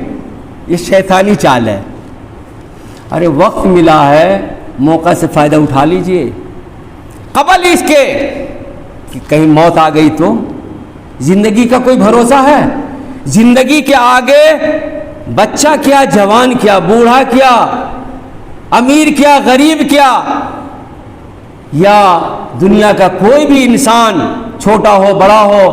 یہ شیطانی چال ہے۔ ارے وقت ملا ہے، موقع سے فائدہ اٹھا لیجئے، قبل اس کے کہ کہیں موت آ گئی تو۔ زندگی کا کوئی بھروسہ ہے؟ زندگی کے آگے بچہ کیا، جوان کیا، بوڑھا کیا، امیر کیا، غریب کیا، یا دنیا کا کوئی بھی انسان چھوٹا ہو بڑا ہو،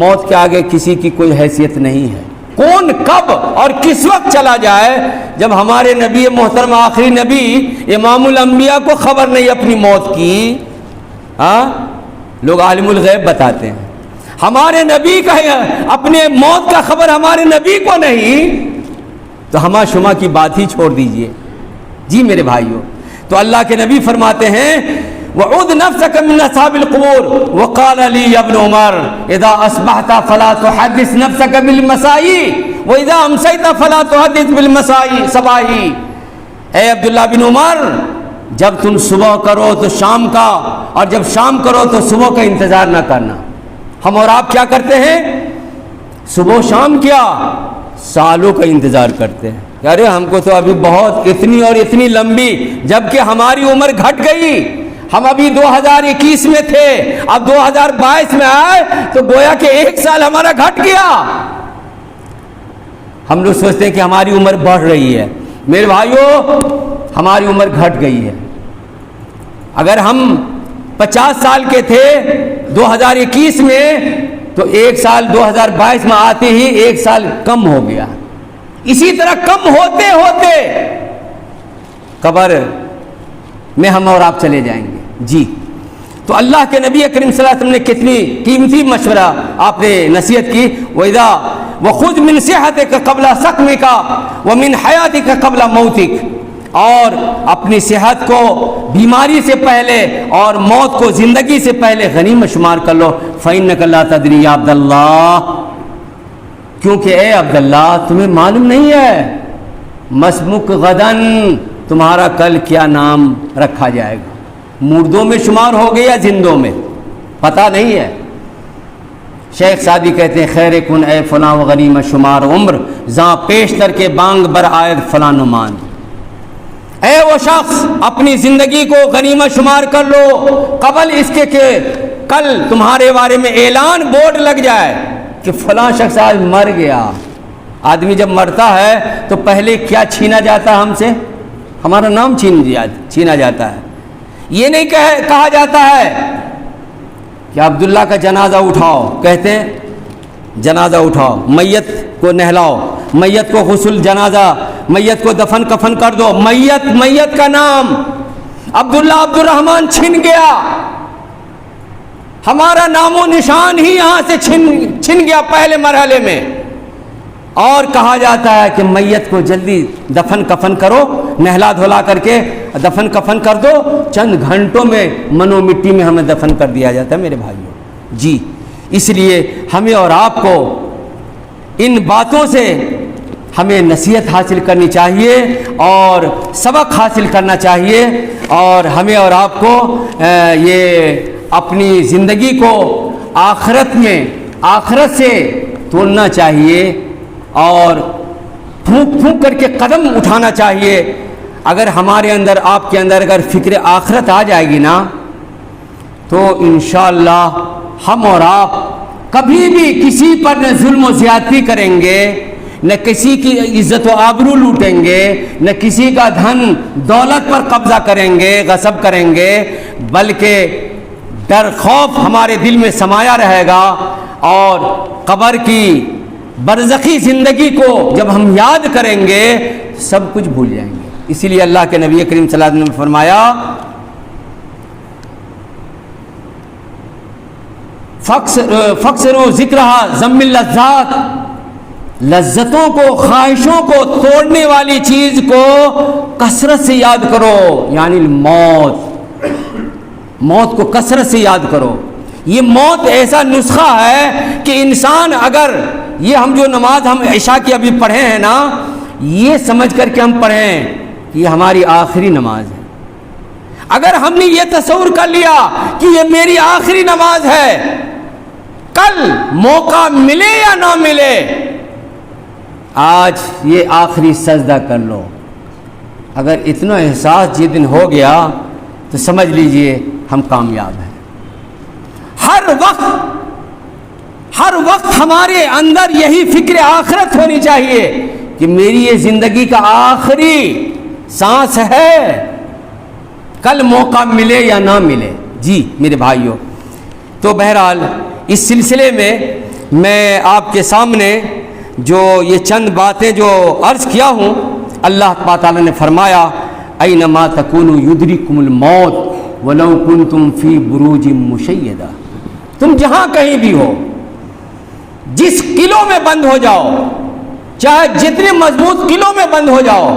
موت کے آگے کسی کی کوئی حیثیت نہیں ہے۔ کون کب اور کس وقت چلا جائے، جب ہمارے نبی محترم آخری نبی امام الانبیاء کو خبر نہیں اپنی موت کی، ہاں لوگ عالم الغیب بتاتے ہیں، ہمارے نبی کا اپنے موت کا خبر ہمارے نبی کو نہیں، تو ہما شما کی بات ہی چھوڑ دیجئے جی میرے بھائیوں۔ تو اللہ کے نبی فرماتے ہیں وعود نفسک من اصحاب القبور وقال لی ابن عمر اذا اصبحت فلا تحدث نفسک بالمساء واذا امسیت فلا تحدث بالمساء صباح۔ اے عبداللہ بن عمر، جب تم صبح کرو تو شام کا، اور جب شام کرو تو صبح کا انتظار نہ کرنا۔ ہم اور آپ کیا کرتے ہیں؟ صبح شام کیا، سالوں کا انتظار کرتے ہیں، ارے ہم کو تو ابھی بہت اتنی اور اتنی لمبی، جبکہ ہماری عمر گھٹ گئی، ہم ابھی 2021 میں تھے، اب 2022 میں آئے تو گویا کہ 1 سال ہمارا گھٹ گیا۔ ہم لوگ سوچتے ہیں کہ ہماری عمر بڑھ رہی ہے، میرے بھائیوں ہماری عمر گھٹ گئی ہے۔ اگر ہم 50 سال کے تھے 2021 میں، تو 1 سال 2022 میں آتے ہی 1 سال کم ہو گیا۔ اسی طرح کم ہوتے ہوتے قبر میں ہم اور آپ چلے جائیں گے جی۔ تو اللہ کے نبی کریم صلی اللہ علیہ وسلم نے کتنی قیمتی مشورہ آپ نے نصیحت کی، وَإِذَا وَخُذْ مِنْ صِحَّتِكَ قَبْلَ سَقْمِكَ وَمِنْ حَيَاتِكَ قَبْلَ مَوْتِكَ، اور اپنی صحت کو بیماری سے پہلے اور موت کو زندگی سے پہلے غنیمت شمار کر لو، فَإِنَّكَ لَا تَدْرِي يَا عَبْدَ اللَّهِ، کیونکہ اے عبداللہ تمہیں معلوم نہیں ہے، مسمک غدن، تمہارا کل کیا نام رکھا جائے گا، مردوں میں شمار ہو گیا یا زندوں میں، پتہ نہیں ہے۔ شیخ سعدی کہتے ہیں خیر کن اے فلاں و غنیمت شمار عمر، زاں پیشتر کے بانگ بر آید فلاں نمان، اے وہ شخص اپنی زندگی کو غنیمت شمار کر لو قبل اس کے کہ کل تمہارے بارے میں اعلان بورڈ لگ جائے کہ فلاں شخص آج مر گیا۔ آدمی جب مرتا ہے تو پہلے کیا چھینا جاتا ہے ہم سے؟ ہمارا نام چھینا جاتا ہے. یہ نہیں کہا جاتا ہے کہ عبداللہ کا جنازہ اٹھاؤ، کہتے ہیں جنازہ اٹھاؤ، میت کو نہلاؤ، میت کو غسل جنازہ، میت کو دفن کفن کر دو. میت کا نام عبداللہ عبد الرحمن چھن گیا، ہمارا نام و نشان ہی یہاں سے چھن گیا پہلے مرحلے میں. اور کہا جاتا ہے کہ میت کو جلدی دفن کفن کرو، نہلا دھلا کر کے دفن کفن کر دو، چند گھنٹوں میں منو مٹی میں ہمیں دفن کر دیا جاتا ہے میرے بھائیوں. جی اس لیے ہمیں اور آپ کو ان باتوں سے ہمیں نصیحت حاصل کرنی چاہیے اور سبق حاصل کرنا چاہیے، اور ہمیں اور آپ کو یہ اپنی زندگی کو آخرت سے تولنا چاہیے اور پھونک کر کے قدم اٹھانا چاہیے. اگر ہمارے اندر آپ کے اندر اگر فکر آخرت آ جائے گی نا تو انشاءاللہ ہم اور آپ کبھی بھی کسی پر نہ ظلم و زیادتی کریں گے، نہ کسی کی عزت و آبرو لوٹیں گے، نہ کسی کا دھن دولت پر قبضہ کریں گے، غصب کریں گے، بلکہ ڈر خوف ہمارے دل میں سمایا رہے گا. اور قبر کی برزخی زندگی کو جب ہم یاد کریں گے سب کچھ بھول جائیں گے. اسی لیے اللہ کے نبی کریم صلی اللہ علیہ وسلم نے فرمایا فَاكْثِرُوا ذِكْرَهَا ضم اللذات، لذتوں کو خواہشوں کو توڑنے والی چیز کو کثرت سے یاد کرو، یعنی موت کو کثرت سے یاد کرو. یہ موت ایسا نسخہ ہے کہ انسان اگر یہ ہم جو نماز ہم عشاء کی ابھی پڑھے ہیں نا، یہ سمجھ کر کے ہم پڑھیں کہ یہ ہماری آخری نماز ہے. اگر ہم نے یہ تصور کر لیا کہ یہ میری آخری نماز ہے، کل موقع ملے یا نہ ملے آج یہ آخری سجدہ کر لو. اگر اتنا احساس جس دن ہو گیا تو سمجھ لیجئے ہم کامیاب ہیں. ہر وقت ہمارے اندر یہی فکر آخرت ہونی چاہیے کہ میری یہ زندگی کا آخری سانس ہے، کل موقع ملے یا نہ ملے. جی میرے بھائیوں، تو بہرحال اس سلسلے میں آپ کے سامنے جو یہ چند باتیں جو عرض کیا ہوں، اللہ تعالیٰ نے فرمایا اینما تکونوا یدرککم الموت ولو کنتم فی بروج مشیدہ. تم جہاں کہیں بھی ہو، جس قلعوں میں بند ہو جاؤ، چاہے جتنے مضبوط قلعوں میں بند ہو جاؤ،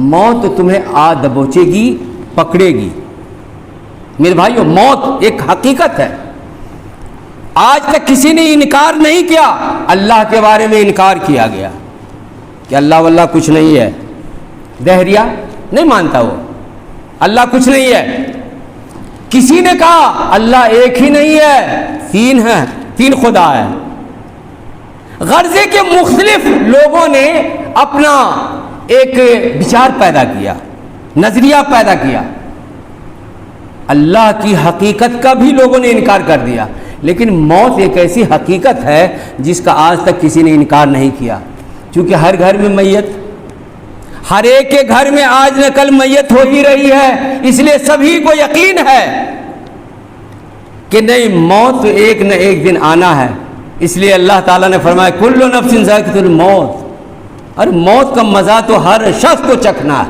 موت تمہیں آ دبوچے گی، پکڑے گی. میرے بھائیو، موت ایک حقیقت ہے. آج تک کسی نے انکار نہیں کیا، اللہ کے بارے میں انکار کیا گیا کہ اللہ واللہ کچھ نہیں ہے. دہریہ نہیں مانتا وہ، اللہ کچھ نہیں ہے. کسی نے کہا اللہ ایک ہی نہیں ہے، تین خدا ہے. غرضے کے مختلف لوگوں نے اپنا ایک بچار پیدا کیا، نظریہ پیدا کیا. اللہ کی حقیقت کا بھی لوگوں نے انکار کر دیا. لیکن موت ایک ایسی حقیقت ہے جس کا آج تک کسی نے انکار نہیں کیا، کیونکہ ہر گھر میں میت، ہر ایک کے گھر میں آج نہ کل میت ہو ہی رہی ہے. اس لیے سبھی کو یقین ہے کہ نہیں، موت ایک نہ ایک دن آنا ہے. اس لیے اللہ تعالیٰ نے فرمایا کل نفس ذائقۃ الموت. اور موت کا مزہ تو ہر شخص کو چکھنا ہے،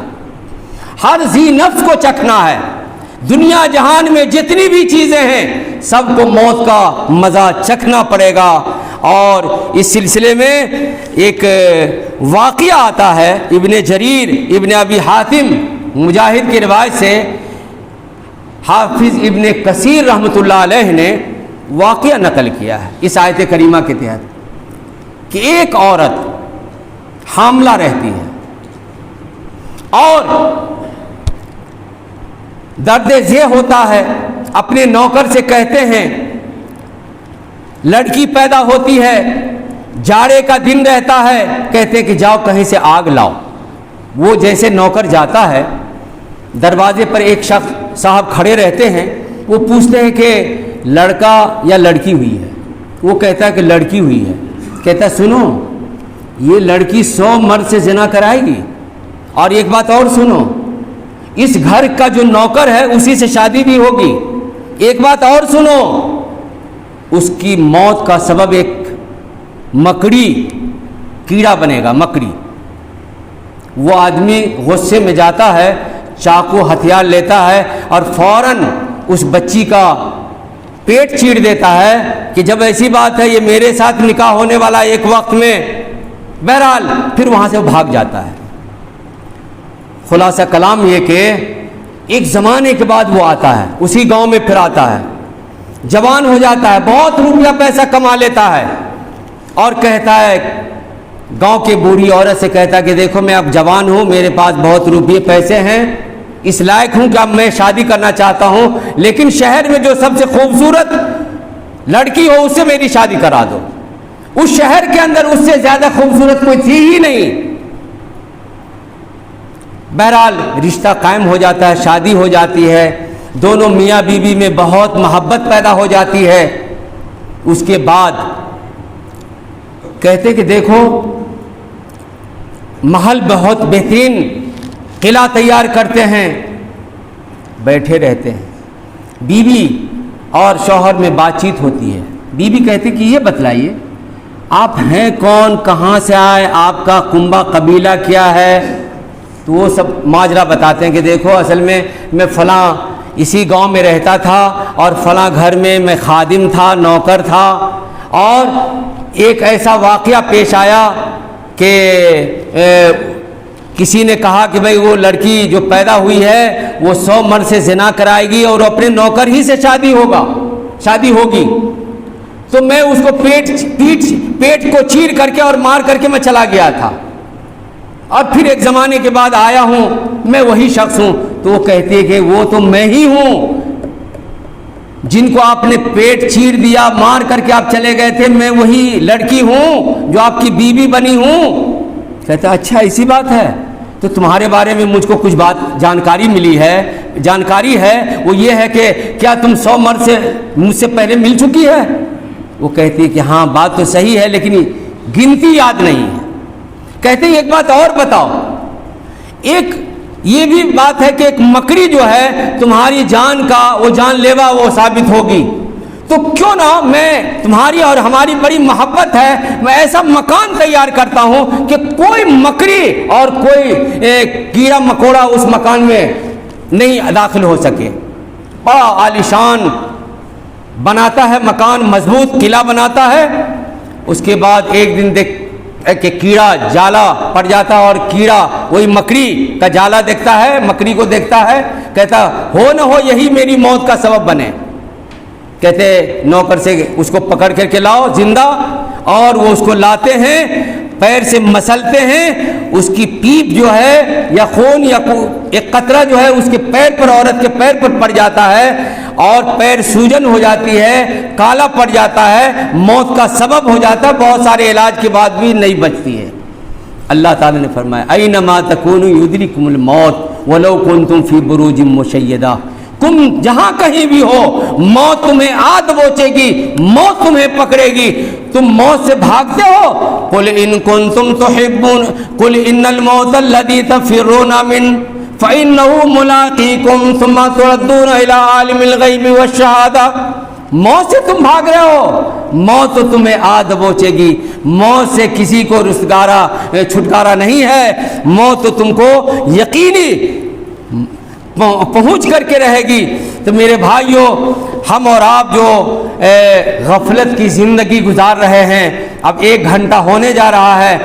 ہر ذی نفس کو چکھنا ہے. دنیا جہان میں جتنی بھی چیزیں ہیں سب کو موت کا مزہ چکھنا پڑے گا. اور اس سلسلے میں ایک واقعہ آتا ہے، ابن جریر ابن ابی حاتم مجاہد کی روایت سے حافظ ابن کثیر رحمۃ اللہ علیہ نے واقعہ نقل کیا ہے اس آیت کریمہ کے تحت کہ ایک عورت حاملہ رہتی ہے اور درد ذہ ہوتا ہے. اپنے نوکر سے کہتے ہیں، لڑکی پیدا ہوتی ہے، جاڑے کا دن رہتا ہے، کہتے ہیں کہ جاؤ کہیں سے آگ لاؤ. وہ جیسے نوکر جاتا ہے، دروازے پر ایک شخص صاحب کھڑے رہتے ہیں. وہ پوچھتے ہیں کہ لڑکا یا لڑکی ہوئی ہے؟ وہ کہتا ہے کہ لڑکی ہوئی ہے. کہتا ہے سنو، یہ لڑکی 100 مرد سے زنا کرائے گی، اور ایک بات اور سنو، اس گھر کا جو نوکر ہے اسی سے شادی بھی ہوگی. ایک بات اور سنو، اس کی موت کا سبب ایک مکڑی، کیڑا بنے گا، مکڑی. وہ آدمی غصے میں جاتا ہے، چاقو ہتھیار لیتا ہے اور فوراً اس بچی کا پیٹ چیر دیتا ہے کہ جب ایسی بات ہے، یہ میرے ساتھ نکاح ہونے والا ایک وقت میں. بہرحال پھر وہاں سے وہ بھاگ جاتا ہے. خلاصہ کلام یہ کہ ایک زمانے کے بعد وہ آتا ہے، اسی گاؤں میں پھر آتا ہے، جوان ہو جاتا ہے، بہت روپیہ پیسہ کما لیتا ہے اور کہتا ہے، گاؤں کے بوڑھی عورت سے کہتا ہے کہ دیکھو میں اب جوان ہوں، میرے پاس بہت روپیے پیسے ہیں، اس لائق ہوں کہ اب میں شادی کرنا چاہتا ہوں، لیکن شہر میں جو سب سے خوبصورت لڑکی ہو اس سے میری شادی کرا دو. اس شہر کے اندر اس سے زیادہ خوبصورت کوئی تھی ہی نہیں. بہرحال رشتہ قائم ہو جاتا ہے، شادی ہو جاتی ہے، دونوں میاں بیوی میں بہت محبت پیدا ہو جاتی ہے. اس کے بعد کہتے کہ دیکھو محل بہت بہترین قلعہ تیار کرتے ہیں، بیٹھے رہتے ہیں. بیوی اور شوہر میں بات چیت ہوتی ہے. بیوی کہتی کہ یہ بتلائیے آپ ہیں کون، کہاں سے آئے، آپ کا کنبہ قبیلہ کیا ہے. تو وہ سب ماجرا بتاتے ہیں کہ دیکھو اصل میں فلاں اسی گاؤں میں رہتا تھا اور فلاں گھر میں خادم تھا، نوکر تھا، اور ایک ایسا واقعہ پیش آیا کہ کسی نے کہا کہ بھئی وہ لڑکی جو پیدا ہوئی ہے وہ 100 مرد سے زنا کرائے گی اور اپنے نوکر ہی سے شادی ہوگی. تو میں اس کو پیٹ کو چیر کر کے اور مار کر کے میں چلا گیا تھا، اور پھر ایک زمانے کے بعد آیا ہوں، میں وہی شخص ہوں. تو وہ کہتی ہے کہ وہ تو میں ہی ہوں جن کو آپ نے پیٹ چیر دیا، مار کر کے آپ چلے گئے تھے، میں وہی لڑکی ہوں جو آپ کی بیوی بنی ہوں. کہتا اچھا ایسی بات ہے، تو تمہارے بارے میں مجھ کو کچھ جانکاری ہے، وہ یہ ہے کہ کیا تم 100 مرد سے مجھ سے پہلے مل چکی ہے؟ وہ کہتی ہے کہ ہاں بات تو صحیح ہے لیکن گنتی یاد نہیں ہے. کہتے ہیں ایک بات اور بتاؤ، ایک یہ بھی بات ہے کہ ایک مکڑی جو ہے تمہاری جان کا وہ جان لیوا وہ ثابت ہوگی، تو کیوں نہ میں تمہاری اور ہماری بڑی محبت ہے، میں ایسا مکان تیار کرتا ہوں کہ کوئی مکڑی اور کوئی کیڑا مکوڑا اس مکان میں نہیں داخل ہو سکے. بڑا عالیشان بناتا ہے مکان، مضبوط قلعہ بناتا ہے. اس کے بعد ایک دن دیکھ کہ کیڑا جالا پڑ جاتا ہے، اور کیڑا وہی مکڑی کا جالا دیکھتا ہے، مکڑی کو دیکھتا ہے، کہتا ہو نہ ہو یہی میری موت کا سبب بنے. کہتے نوکر سے اس کو پکڑ کر کے لاؤ زندہ، اور وہ اس کو لاتے ہیں، پیر سے مسلتے ہیں، اس کی پیپ جو ہے یا خون یا ایک قطرہ جو ہے اس کے پیر پر، عورت کے پیر پر پڑ جاتا ہے اور پیر سوجن ہو جاتی ہے، کالا پڑ جاتا ہے، موت کا سبب ہو جاتا ہے، بہت سارے علاج کے بعد بھی نہیں بچتی ہے. اللہ تعالیٰ نے فرمایا اینما تکونوا یدرککم الموت ولو کنتم فی بروج مشیدہ، تم جہاں کہیں بھی ہو موت تمہیں آ دبوچے گی، موت تمہیں پکڑے گی. تم موت سے بھاگتے ہو، قل ان کنتم تحبون قل ان الموت الذی تفرون من فإنه ملاقیکم ثم تردون الی عالم الغیب والشہادہ. موت سے تم بھاگ رہے ہو، موت تو تمہیں آ دبوچے گی. موت سے کسی کو چھٹکارا نہیں ہے، موت تو تم کو یقینی پہنچ کر کے رہے گی. تو میرے بھائیوں، ہم اور آپ جو غفلت کی زندگی گزار رہے ہیں، اب 1 گھنٹہ ہونے جا رہا ہے،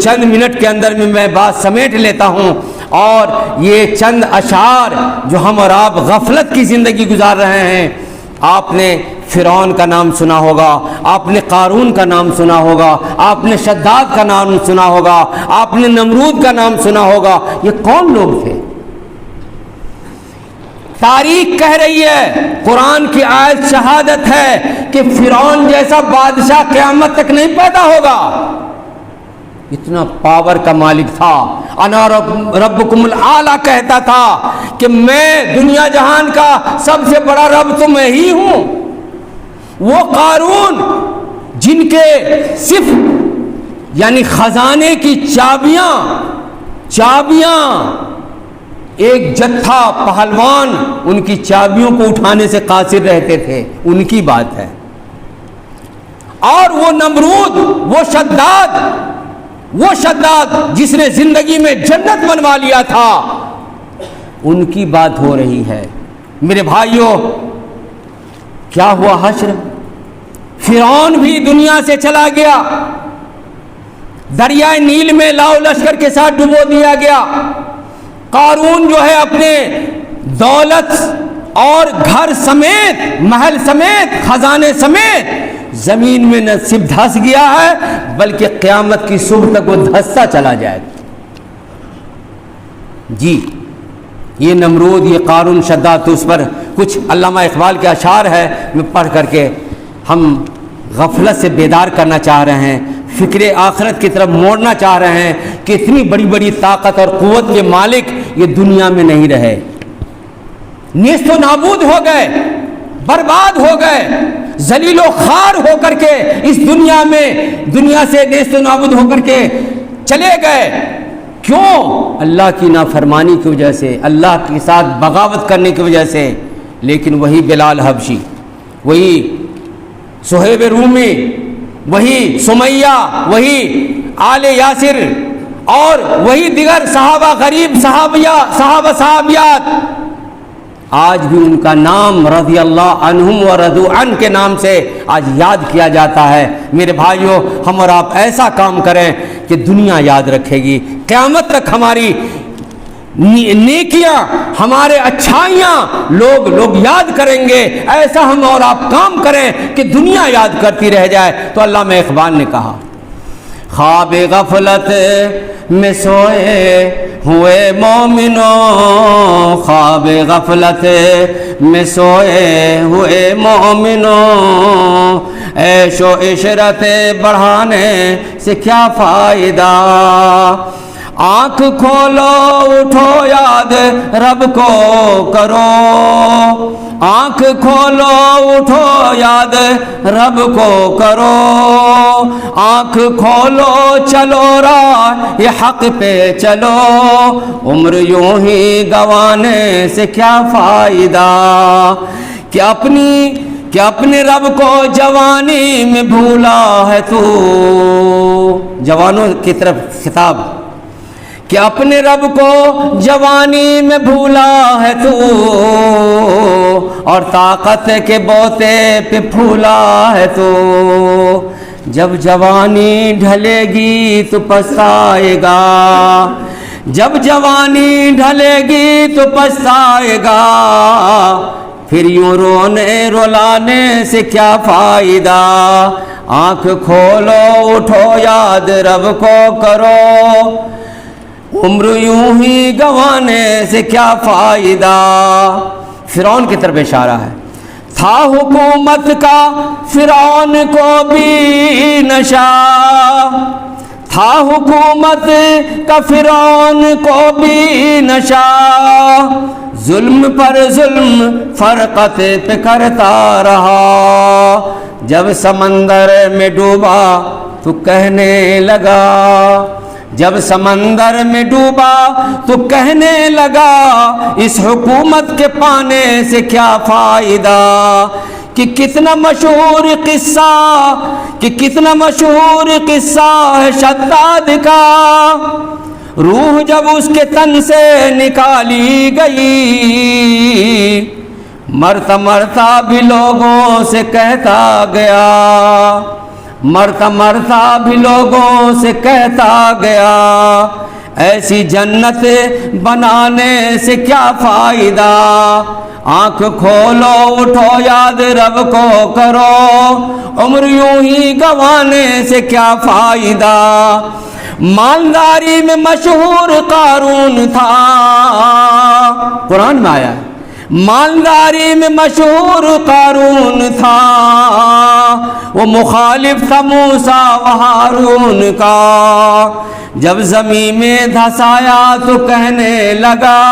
چند منٹ کے اندر میں بات سمیٹ لیتا ہوں. اور یہ چند اشعار جو ہم اور آپ غفلت کی زندگی گزار رہے ہیں، آپ نے فرعون کا نام سنا ہوگا، آپ نے قارون کا نام سنا ہوگا، آپ نے شداد کا نام سنا ہوگا، آپ نے نمرود کا نام سنا ہوگا. یہ کون لوگ تھے؟ تاریخ کہہ رہی ہے، قرآن کی آیت شہادت ہے کہ فرعون جیسا بادشاہ قیامت تک نہیں پیدا ہوگا. اتنا پاور کا مالک تھا. انا ربکم الاعلی کہتا تھا کہ میں دنیا جہان کا سب سے بڑا رب تو میں ہی ہوں. وہ قارون جن کے صرف یعنی خزانے کی چابیاں ایک جتھا پہلوان ان کی چابیوں کو اٹھانے سے قاصر رہتے تھے، ان کی بات ہے۔ اور وہ نمرود، وہ شداد جس نے زندگی میں جنت بنوا لیا تھا، ان کی بات ہو رہی ہے۔ میرے بھائیوں، کیا ہوا حشر؟ فرعون بھی دنیا سے چلا گیا، دریائے نیل میں لاؤ لشکر کے ساتھ ڈبو دیا گیا۔ قارون جو ہے اپنے دولت اور گھر سمیت، محل سمیت، خزانے سمیت زمین میں نہ صرف دھس گیا ہے بلکہ قیامت کی صبح تک وہ دھستا چلا جائے گا۔ جی، یہ نمرود، یہ قارون، شداد، تو اس پر کچھ علامہ اقبال کے اشعار ہے، میں پڑھ کر کے ہم غفلت سے بیدار کرنا چاہ رہے ہیں، فکر آخرت کی طرف موڑنا چاہ رہے ہیں کہ اتنی بڑی بڑی طاقت اور قوت کے مالک یہ دنیا میں نہیں رہے، نیست و نابود ہو گئے، برباد ہو گئے، ذلیل و خوار ہو کر کے اس دنیا میں، دنیا سے نیست و نابود ہو کر کے چلے گئے۔ کیوں؟ اللہ کی نافرمانی کی وجہ سے، اللہ کے ساتھ بغاوت کرنے کی وجہ سے۔ لیکن وہی بلال حبشی، وہی صہیب رومی، وہی سمیہ، وہی آل یاسر اور وہی دیگر صحابہ، غریب صحابیات، آج بھی ان کا نام رضی اللہ عنہم و رضوا عنہ کے نام سے آج یاد کیا جاتا ہے۔ میرے بھائیوں، ہم اور آپ ایسا کام کریں کہ دنیا یاد رکھے گی، قیامت تک ہماری نیکیاں، ہمارے اچھائیاں لوگ یاد کریں گے۔ ایسا ہم اور آپ کام کریں کہ دنیا یاد کرتی رہ جائے۔ تو علامہ اقبال نے کہا، خواب غفلت میں سوئے ہوئے مومنوں، خواب غفلت میں سوئے ہوئے مومنوں، عیش و عشرت بڑھانے سے کیا فائدہ، آنکھ کھولو اٹھو یاد رب کو کرو، آنکھ کھولو اٹھو یاد رب کو کرو، آنکھ کھولو چلو راہ یہ حق پہ چلو، عمر یوں ہی گوانے سے کیا فائدہ، کہ اپنے رب کو جوانی میں بھولا ہے تو، جوانوں کی طرف خطاب، کہ اپنے رب کو جوانی میں بھولا ہے تو، اور طاقت کے بوتے پہ پھولا ہے تو، جب جوانی ڈھلے گی تو پچھتائے گا، جب جوانی ڈھلے گی تو پچھتائے گا، پھر یوں رونے رلانے سے کیا فائدہ، آنکھ کھولو اٹھو یاد رب کو کرو، عمر یوں ہی گوانے سے کیا فائدہ۔ فرعون کی طرف اشارہ ہے، تھا حکومت کا فرعون کو بھی نشہ، تھا حکومت کا فرعون کو بھی نشہ، ظلم پر ظلم فرقت پہ کرتا رہا، جب سمندر میں ڈوبا تو کہنے لگا، جب سمندر میں ڈوبا تو کہنے لگا، اس حکومت کے پانے سے کیا فائدہ، کہ کتنا مشہور قصہ ہے شداد کا، روح جب اس کے تن سے نکالی گئی، مرتا مرتا بھی لوگوں سے کہتا گیا، مرتا مرتا بھی لوگوں سے کہتا گیا، ایسی جنت بنانے سے کیا فائدہ، آنکھ کھولو اٹھو یاد رب کو کرو، عمر یوں ہی گوانے سے کیا فائدہ، مالداری میں مشہور قارون تھا، قرآن میں آیا ہے، مالداری میں مشہور قارون تھا، وہ مخالف تھا موسیٰ و ہارون کا، جب زمین میں دھسایا تو کہنے لگا،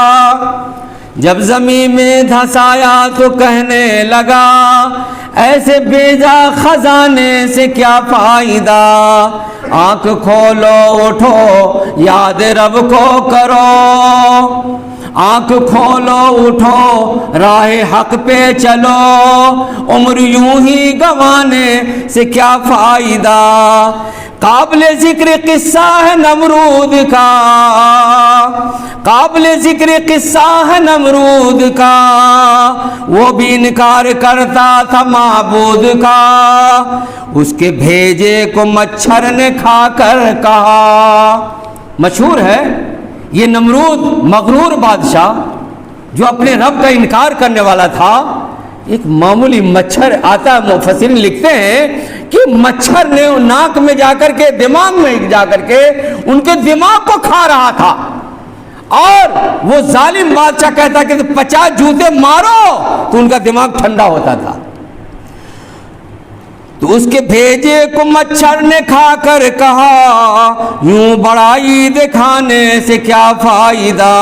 جب زمین میں دھسایا تو کہنے لگا، ایسے بیجا خزانے سے کیا فائدہ، آنکھ کھولو اٹھو یاد رب کو کرو، آنکھ کھولو اٹھو راہ حق پہ چلو، عمر یوں ہی گنوانے سے کیا فائدہ، قابل ذکر قصہ ہے نمرود کا، قابل ذکر قصہ ہے نمرود کا، وہ بھی انکار کرتا تھا معبود کا، اس کے بھیجے کو مچھر نے کھا کر کہا۔ مشہور ہے یہ نمرود مغرور بادشاہ جو اپنے رب کا انکار کرنے والا تھا، ایک معمولی مچھر آتا ہے، مفسرین لکھتے ہیں کہ مچھر نے ناک میں جا کر کے دماغ میں جا کر کے ان کے دماغ کو کھا رہا تھا، اور وہ ظالم بادشاہ کہتا کہ 50 جوتے مارو تو ان کا دماغ ٹھنڈا ہوتا تھا۔ تو اس کے بھیجے کو مچھر نے کھا کر کہا، یوں بڑائی دکھانے سے کیا فائدہ،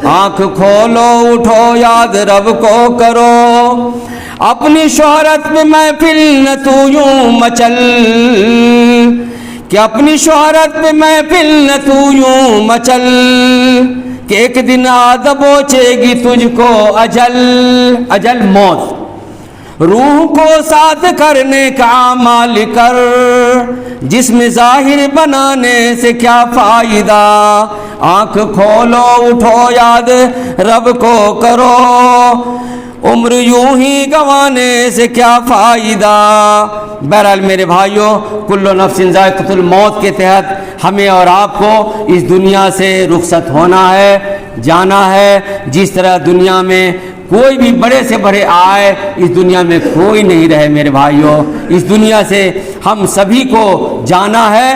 آنکھ کھولو اٹھو یاد رب کو کرو، اپنی شہرت پہ محفل نہ تو یوں مچل، کہ اپنی شہرت پہ محفل نہ تو یوں مچل، کہ ایک دن آدھا بوچے گی تجھ کو اجل، اجل موت، روح کو ساتھ کرنے کا عمل کر، جسم ظاہر بنانے سے کیا فائدہ، آنکھ کھولو اٹھو یاد رب کو کرو، عمر یوں ہی گنوانے سے کیا فائدہ۔ بہرحال میرے بھائیوں، کل نفس ذائقۃ الموت کے تحت ہمیں اور آپ کو اس دنیا سے رخصت ہونا ہے، جانا ہے۔ جس طرح دنیا میں کوئی بھی بڑے سے بڑے آئے، اس دنیا میں کوئی نہیں رہے میرے بھائیوں، اس دنیا سے ہم سبھی کو جانا ہے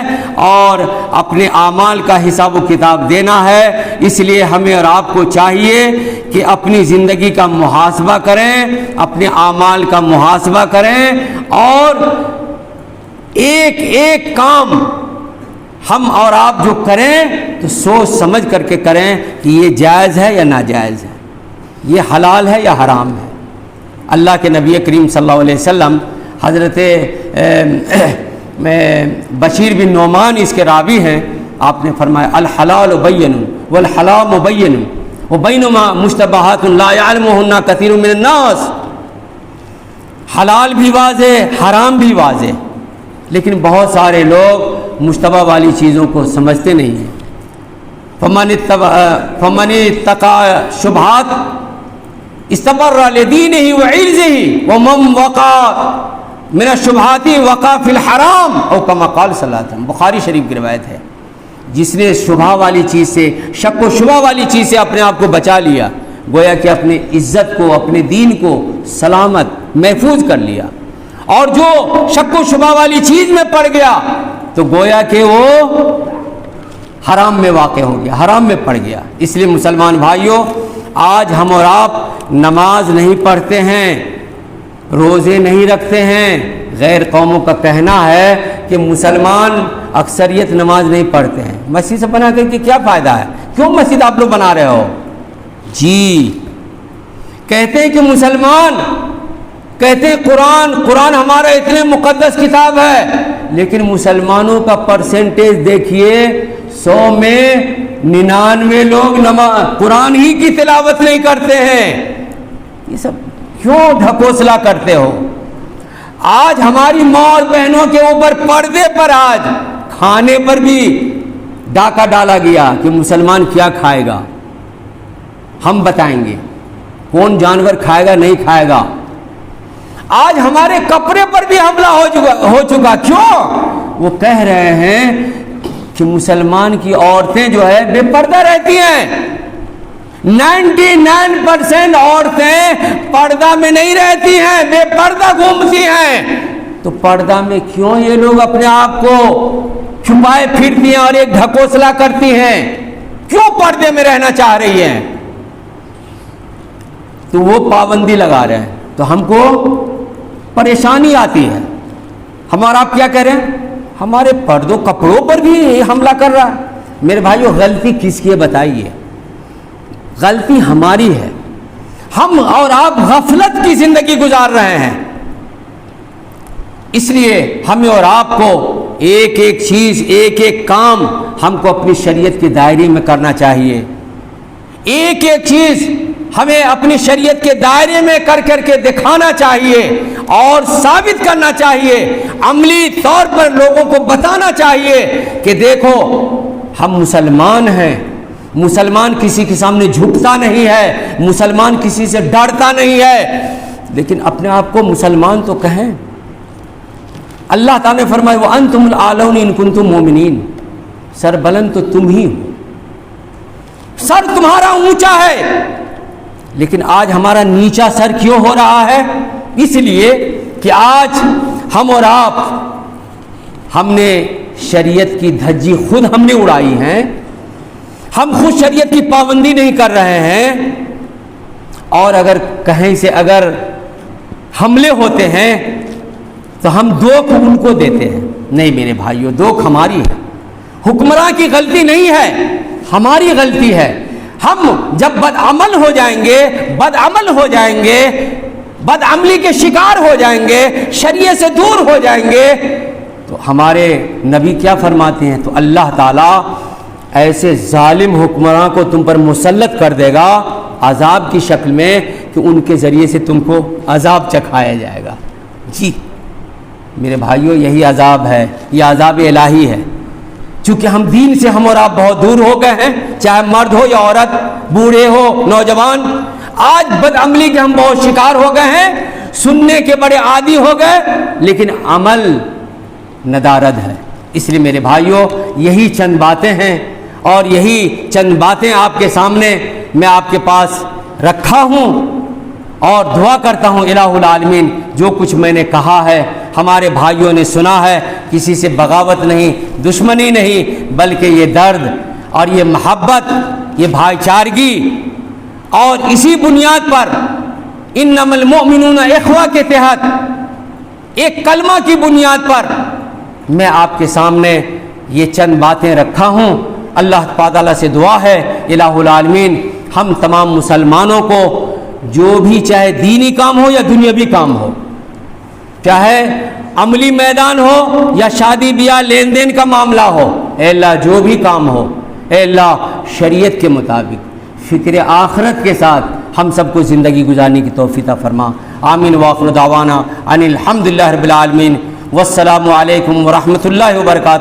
اور اپنے اعمال کا حساب و کتاب دینا ہے۔ اس لیے ہمیں اور آپ کو چاہیے کہ اپنی زندگی کا محاسبہ کریں، اپنے اعمال کا محاسبہ کریں، اور ایک ایک کام ہم اور آپ جو کریں تو سوچ سمجھ کر کے کریں کہ یہ جائز ہے یا ناجائز ہے، یہ حلال ہے یا حرام ہے۔ اللہ کے نبی کریم صلی اللہ علیہ وسلم، حضرت بشیر بن نعمان اس کے راوی ہیں، آپ نے فرمایا الحلال بین والحرام بین وبینہما مشتبہات لا یعلمہن کثیر من الناس، حلال بھی واضح، حرام بھی واضح، لیکن بہت سارے لوگ مشتبہ والی چیزوں کو سمجھتے نہیں ہیں۔ فمن اتقى شبہات استبر لدینہ وعرضہ ومن وقع من الشبہات وقع فی الحرام او کما قال صلی اللہ علیہ وسلم، بخاری شریف کی روایت ہے۔ جس نے شبہ والی چیز سے، شک و شبہ والی چیز سے اپنے آپ کو بچا لیا، گویا کہ اپنے عزت کو، اپنے دین کو سلامت محفوظ کر لیا، اور جو شک و شبہ والی چیز میں پڑ گیا تو گویا کہ وہ حرام میں واقع ہو گیا، حرام میں پڑ گیا۔ اس لیے مسلمان بھائیوں، آج ہم اور آپ نماز نہیں پڑھتے ہیں، روزے نہیں رکھتے ہیں۔ غیر قوموں کا کہنا ہے کہ مسلمان اکثریت نماز نہیں پڑھتے ہیں، مسجد سے بنا کر کے کیا فائدہ ہے، کیوں مسجد آپ لوگ بنا رہے ہو؟ جی کہتے ہیں کہ مسلمان، کہتے ہیں قرآن ہمارا اتنے مقدس کتاب ہے، لیکن مسلمانوں کا پرسنٹیج دیکھیے، 100 میں 99 لوگ قرآن ہی کی تلاوت نہیں کرتے ہیں۔ یہ سب کیوں ڈھکوسلا کرتے ہو؟ آج ہماری ماں اور بہنوں کے اوپر پردے پر آج کھانے پر بھی ڈاکہ ڈالا گیا کہ مسلمان کیا کھائے گا، ہم بتائیں گے کون جانور کھائے گا نہیں کھائے گا۔ آج ہمارے کپڑے پر بھی حملہ ہو چکا، کیوں؟ وہ کہہ رہے ہیں کہ مسلمان کی عورتیں جو ہے بے پردہ رہتی ہیں۔ 99% عورتیں پردہ میں نہیں رہتی ہیں، بے پردہ گھومتی ہیں۔ تو پردہ میں کیوں یہ لوگ اپنے آپ کو چھپائے پھرتی ہیں اور ایک ڈھکوسلا کرتی ہیں؟ کیوں پردے میں رہنا چاہ رہی ہیں؟ تو وہ پابندی لگا رہے ہیں، تو ہم کو پریشانی آتی ہے۔ ہمارا آپ کیا کہہ رہے ہیں؟ ہمارے پردوں کپڑوں پر بھی حملہ کر رہا ہے۔ میرے بھائیو، غلطی کس کی ہے بتائیے؟ غلطی ہماری ہے، ہم اور آپ غفلت کی زندگی گزار رہے ہیں۔ اس لیے ہمیں اور آپ کو ایک ایک چیز، ایک ایک کام ہم کو اپنی شریعت کے دائرے میں کرنا چاہیے۔ ایک ایک چیز ہمیں اپنی شریعت کے دائرے میں کر کے دکھانا چاہیے اور ثابت کرنا چاہیے، عملی طور پر لوگوں کو بتانا چاہیے کہ دیکھو ہم مسلمان ہیں، مسلمان کسی کے سامنے جھکتا نہیں ہے، مسلمان کسی سے ڈرتا نہیں ہے، لیکن اپنے آپ کو مسلمان تو کہیں۔ اللہ تعالیٰ نے فرمایا وَأَنْتُمُ الْأَعْلَوْنَ إِن كُنتُم مُؤْمِنِينَ، سر بلند تو تم ہی ہو، سر تمہارا اونچا ہے، لیکن آج ہمارا نیچا سر کیوں ہو رہا ہے؟ اس لیے کہ آج ہم اور آپ، ہم نے شریعت کی دھجی خود ہم نے اڑائی ہیں، ہم خود شریعت کی پابندی نہیں کر رہے ہیں، اور اگر کہیں سے اگر حملے ہوتے ہیں تو ہم دوک ان کو دیتے ہیں۔ نہیں میرے بھائیوں، دوک ہماری ہے، حکمراں کی غلطی نہیں ہے، ہماری غلطی ہے۔ ہم جب بدعمل ہو جائیں گے، بدعملی کے شکار ہو جائیں گے، شریعت سے دور ہو جائیں گے، تو ہمارے نبی کیا فرماتے ہیں؟ تو اللہ تعالیٰ ایسے ظالم حکمراں کو تم پر مسلط کر دے گا عذاب کی شکل میں کہ ان کے ذریعے سے تم کو عذاب چکھایا جائے گا۔ جی میرے بھائیوں، یہی عذاب ہے، یہ عذاب الہی ہے۔ چونکہ ہم دین سے ہم اور آپ بہت دور ہو گئے ہیں، چاہے مرد ہو یا عورت، بوڑھے ہو نوجوان، آج بدعملی کے ہم بہت شکار ہو گئے ہیں، سننے کے بڑے عادی ہو گئے، لیکن عمل ندارد ہے۔ اس لیے میرے بھائیوں، یہی چند باتیں ہیں اور یہی چند باتیں آپ کے سامنے میں آپ کے پاس رکھا ہوں، اور دعا کرتا ہوں الہ العالمین جو کچھ میں نے کہا ہے ہمارے بھائیوں نے سنا ہے، کسی سے بغاوت نہیں، دشمنی نہیں، بلکہ یہ درد اور یہ محبت، یہ بھائی چارگی، اور اسی بنیاد پر انما المؤمنون اخوہ کے تحت ایک کلمہ کی بنیاد پر میں آپ کے سامنے یہ چند باتیں رکھا ہوں۔ اللہ تعالیٰ سے دعا ہے الہ العالمین ہم تمام مسلمانوں کو جو بھی چاہے دینی کام ہو یا دنیاوی کام ہو، چاہے عملی میدان ہو یا شادی بیاہ لین دین کا معاملہ ہو، اے اللہ جو بھی کام ہو، اے اللہ شریعت کے مطابق فکر آخرت کے ساتھ ہم سب کو زندگی گزارنے کی توفیق عطا فرما۔ آمین وآخر دعوانا ان الحمدللہ رب العالمین، والسلام علیکم ورحمۃ اللہ وبرکاتہ۔